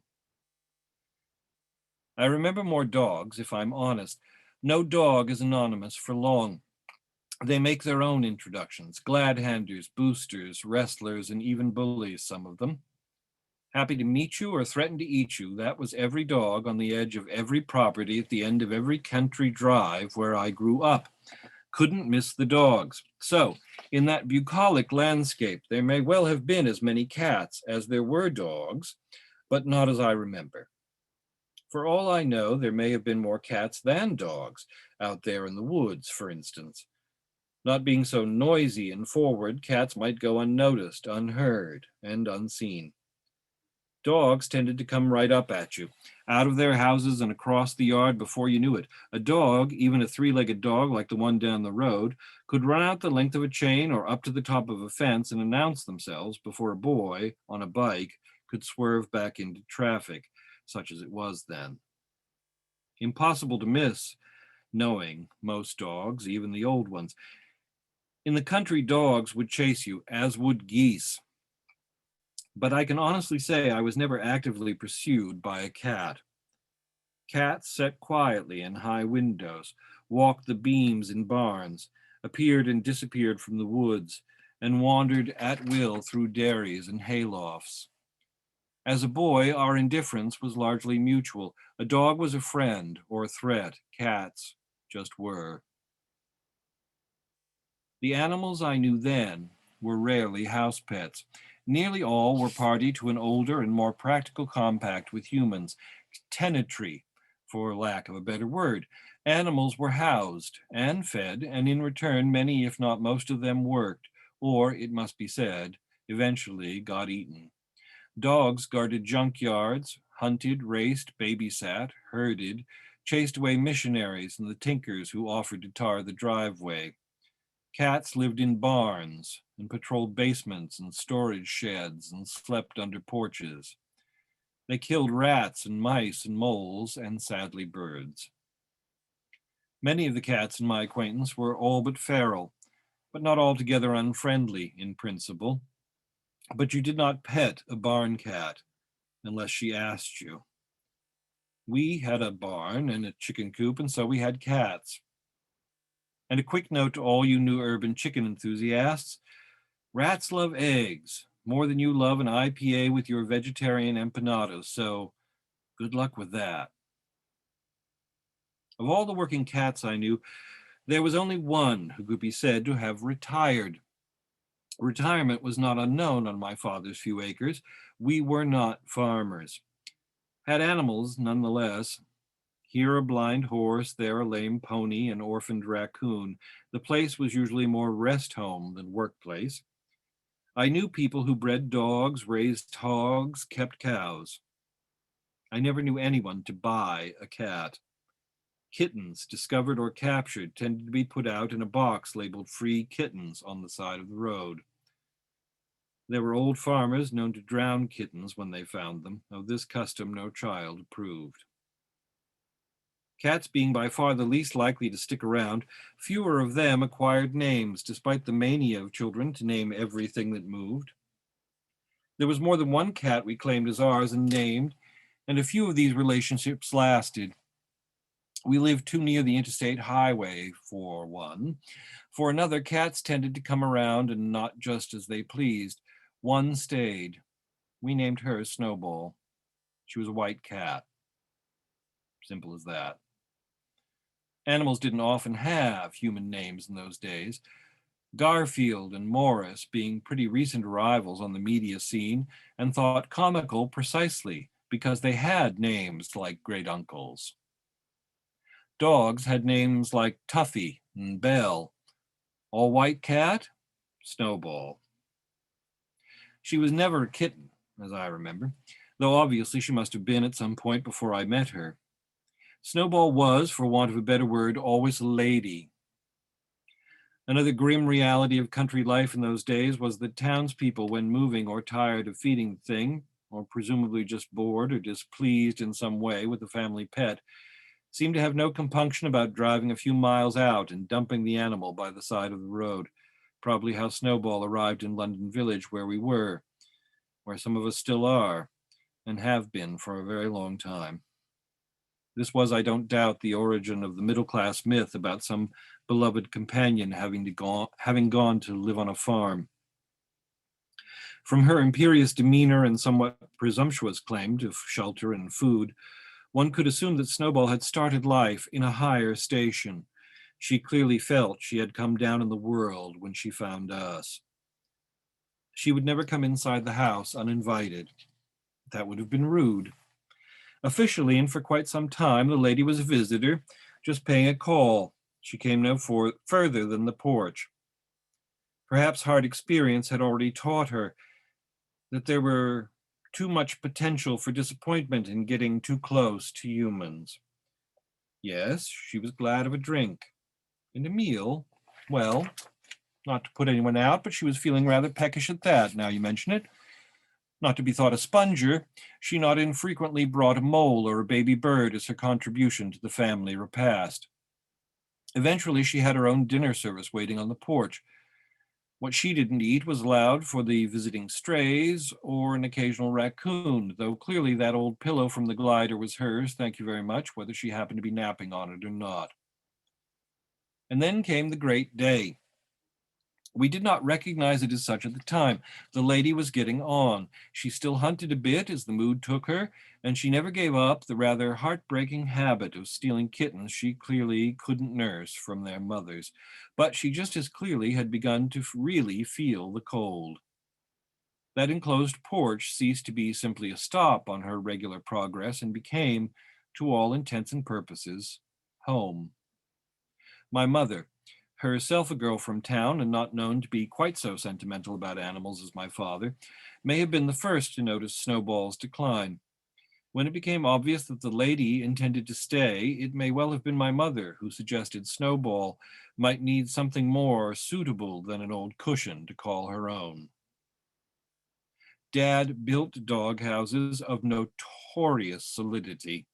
I remember more dogs, if I'm honest. No dog is anonymous for long. They make their own introductions, glad-handers, boosters, wrestlers, and even bullies, some of them. Happy to meet you or threaten to eat you, that was every dog on the edge of every property at the end of every country drive where I grew up. Couldn't miss the dogs. So, in that bucolic landscape, there may well have been as many cats as there were dogs, but not as I remember. For all I know, there may have been more cats than dogs out there in the woods, for instance. Not being so noisy and forward, cats might go unnoticed, unheard, and unseen. Dogs tended to come right up at you, out of their houses and across the yard before you knew it. A dog, even a 3-legged dog like the one down the road, could run out the length of a chain or up to the top of a fence and announce themselves before a boy on a bike could swerve back into traffic, such as it was then. Impossible to miss, knowing most dogs, even the old ones. In the country, dogs would chase you, as would geese. But I can honestly say I was never actively pursued by a cat. Cats sat quietly in high windows, walked the beams in barns, appeared and disappeared from the woods, and wandered at will through dairies and haylofts. As a boy, our indifference was largely mutual. A dog was a friend or a threat. Cats just were. The animals I knew then were rarely house pets. Nearly all were party to an older and more practical compact with humans, tenantry, for lack of a better word. Animals were housed and fed, and in return, many, if not most of them, worked, or, it must be said, eventually got eaten. Dogs guarded junkyards, hunted, raced, babysat, herded, chased away missionaries and the tinkers who offered to tar the driveway. Cats lived in barns and patrolled basements and storage sheds and slept under porches. They killed rats and mice and moles and sadly birds. Many of the cats in my acquaintance were all but feral, but not altogether unfriendly in principle. But you did not pet a barn cat unless she asked you. We had a barn and a chicken coop, and so we had cats. And a quick note to all you new urban chicken enthusiasts: rats love eggs more than you love an IPA with your vegetarian empanadas, so good luck with that. Of all the working cats I knew, there was only one who could be said to have retired. Retirement was not unknown on my father's few acres. We were not farmers. Had animals nonetheless. Here a blind horse, there a lame pony, an orphaned raccoon. The place was usually more rest home than workplace. I knew people who bred dogs, raised hogs, kept cows. I never knew anyone to buy a cat. Kittens, discovered or captured, tended to be put out in a box labeled "Free Kittens" on the side of the road. There were old farmers known to drown kittens when they found them. Of this custom no child approved. Cats being by far the least likely to stick around, fewer of them acquired names, despite the mania of children to name everything that moved. There was more than one cat we claimed as ours and named, and a few of these relationships lasted. We lived too near the interstate highway, for one. For another, cats tended to come around and not just as they pleased. One stayed. We named her Snowball. She was a white cat. Simple as that. Animals didn't often have human names in those days. Garfield and Morris being pretty recent arrivals on the media scene and thought comical precisely because they had names like great uncles. Dogs had names like Tuffy and Belle. All white cat, Snowball. She was never a kitten, as I remember, though obviously she must have been at some point before I met her. Snowball was, for want of a better word, always a lady. Another grim reality of country life in those days was that townspeople, when moving or tired of feeding the thing, or presumably just bored or displeased in some way with the family pet, seemed to have no compunction about driving a few miles out and dumping the animal by the side of the road. Probably how Snowball arrived in London Village, where we were, where some of us still are, and have been for a very long time. This was, I don't doubt, the origin of the middle-class myth about some beloved companion having gone to live on a farm. From her imperious demeanor and somewhat presumptuous claim to shelter and food, one could assume that Snowball had started life in a higher station. She clearly felt she had come down in the world when she found us. She would never come inside the house uninvited. That would have been rude. Officially, and for quite some time, the lady was a visitor, just paying a call. She came no further than the porch. Perhaps hard experience had already taught her that there were too much potential for disappointment in getting too close to humans. Yes, she was glad of a drink. And a meal, well, not to put anyone out, but she was feeling rather peckish at that, now you mention it. Not to be thought a sponger, she not infrequently brought a mole or a baby bird as her contribution to the family repast. Eventually, she had her own dinner service waiting on the porch. What she didn't eat was allowed for the visiting strays or an occasional raccoon, though clearly that old pillow from the glider was hers, thank you very much, whether she happened to be napping on it or not. And then came the great day. We did not recognize it as such at the time. The lady was getting on. She still hunted a bit as the mood took her, and she never gave up the rather heartbreaking habit of stealing kittens she clearly couldn't nurse from their mothers. But she just as clearly had begun to really feel the cold. That enclosed porch ceased to be simply a stop on her regular progress and became, to all intents and purposes, home. My mother, herself a girl from town and not known to be quite so sentimental about animals as my father, may have been the first to notice Snowball's decline. When it became obvious that the lady intended to stay, it may well have been my mother who suggested Snowball might need something more suitable than an old cushion to call her own. Dad built dog houses of notorious solidity.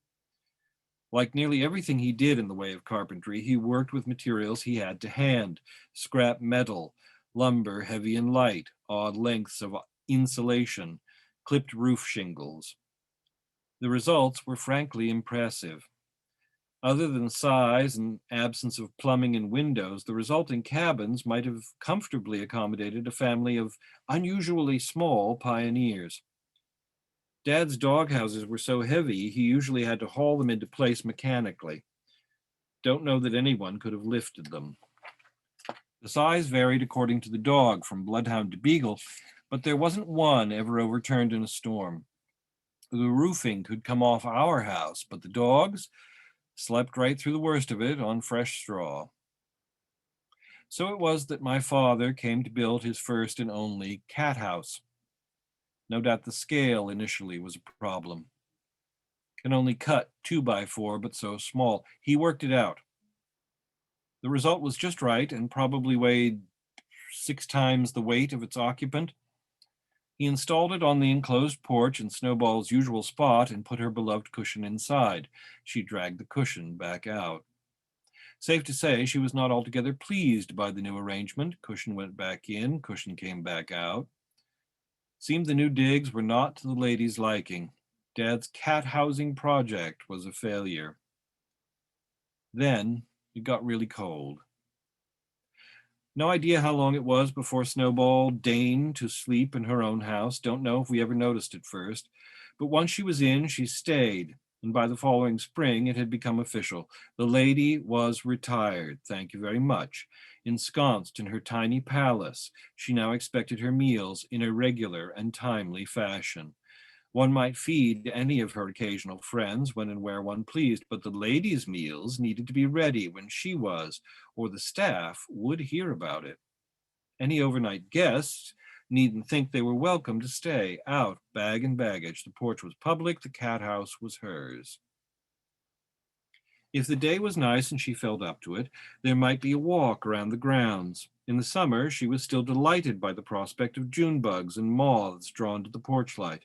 Like nearly everything he did in the way of carpentry, he worked with materials he had to hand: scrap metal, lumber heavy and light, odd lengths of insulation, clipped roof shingles. The results were frankly impressive. Other than size and absence of plumbing and windows, the resulting cabins might have comfortably accommodated a family of unusually small pioneers. Dad's dog houses were so heavy, he usually had to haul them into place mechanically. Don't know that anyone could have lifted them. The size varied according to the dog, from bloodhound to beagle, but there wasn't one ever overturned in a storm. The roofing could come off our house, but the dogs slept right through the worst of it on fresh straw. So it was that my father came to build his first and only cat house. No doubt the scale initially was a problem. Can only cut 2x4, but so small. He worked it out. The result was just right and probably weighed 6 times the weight of its occupant. He installed it on the enclosed porch in Snowball's usual spot and put her beloved cushion inside. She dragged the cushion back out. Safe to say, she was not altogether pleased by the new arrangement. Cushion went back in, cushion came back out. Seemed the new digs were not to the lady's liking. Dad's cat housing project was a failure. Then it got really cold. No idea how long it was before Snowball deigned to sleep in her own house. Don't know if we ever noticed it first. But once she was in, she stayed. And by the following spring, it had become official. The lady was retired, thank you very much. Ensconced in her tiny palace, she now expected her meals in a regular and timely fashion. One might feed any of her occasional friends when and where one pleased, but the lady's meals needed to be ready when she was, or the staff would hear about it. Any overnight guests needn't think they were welcome to stay. Out, bag and baggage. The porch was public, the cat house was hers. If the day was nice and she felt up to it, there might be a walk around the grounds. In the summer, she was still delighted by the prospect of June bugs and moths drawn to the porch light.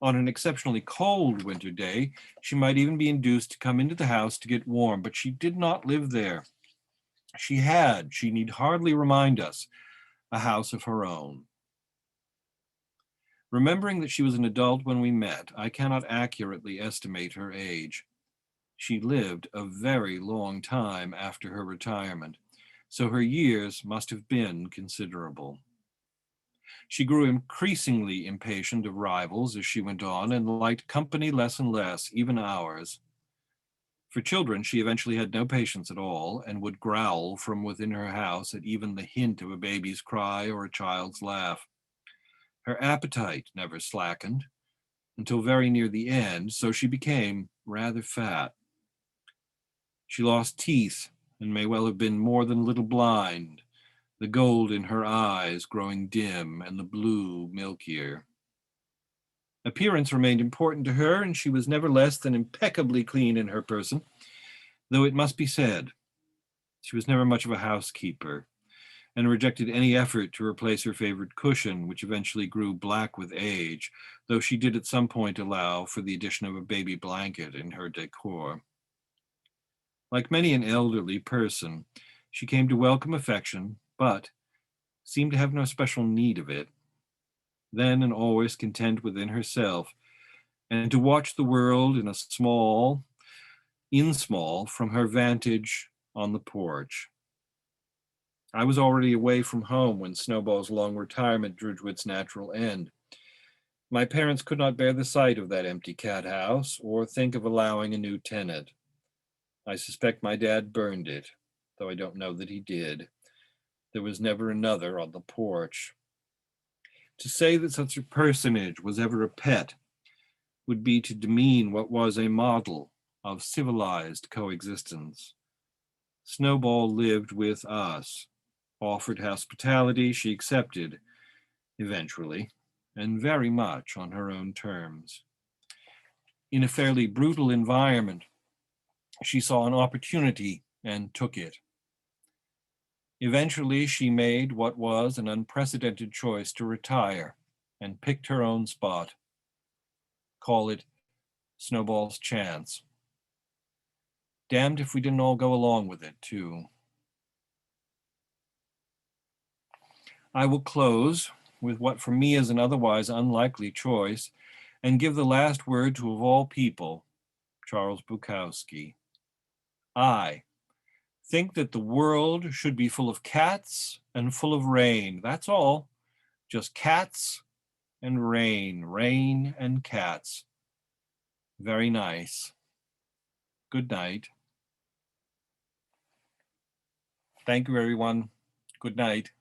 On an exceptionally cold winter day, she might even be induced to come into the house to get warm, but she did not live there. She need hardly remind us, a house of her own. Remembering that she was an adult when we met, I cannot accurately estimate her age. She lived a very long time after her retirement, so her years must have been considerable. She grew increasingly impatient of rivals as she went on and liked company less and less, even ours. For children, she eventually had no patience at all and would growl from within her house at even the hint of a baby's cry or a child's laugh. Her appetite never slackened until very near the end, so she became rather fat. She lost teeth and may well have been more than a little blind, the gold in her eyes growing dim and the blue milkier. Appearance remained important to her, and she was never less than impeccably clean in her person, though it must be said, she was never much of a housekeeper and rejected any effort to replace her favorite cushion, which eventually grew black with age, though she did at some point allow for the addition of a baby blanket in her decor. Like many an elderly person, she came to welcome affection, but seemed to have no special need of it. Then and always content within herself, and to watch the world in small from her vantage on the porch. I was already away from home when Snowball's long retirement drew to its natural end. My parents could not bear the sight of that empty cat house or think of allowing a new tenant. I suspect my dad burned it, though I don't know that he did. There was never another on the porch. To say that such a personage was ever a pet would be to demean what was a model of civilized coexistence. Snowball lived with us, offered hospitality she accepted, eventually, and very much on her own terms. In a fairly brutal environment, she saw an opportunity and took it. Eventually, she made what was an unprecedented choice to retire. and picked her own spot. Call it Snowball's chance. Damned if we didn't all go along with it, too. I will close with what for me is an otherwise unlikely choice and give the last word to, of all people, Charles Bukowski. I think that the world should be full of cats and full of rain. That's all. Just cats and rain, rain and cats. Very nice. Good night. Thank you, everyone. Good night.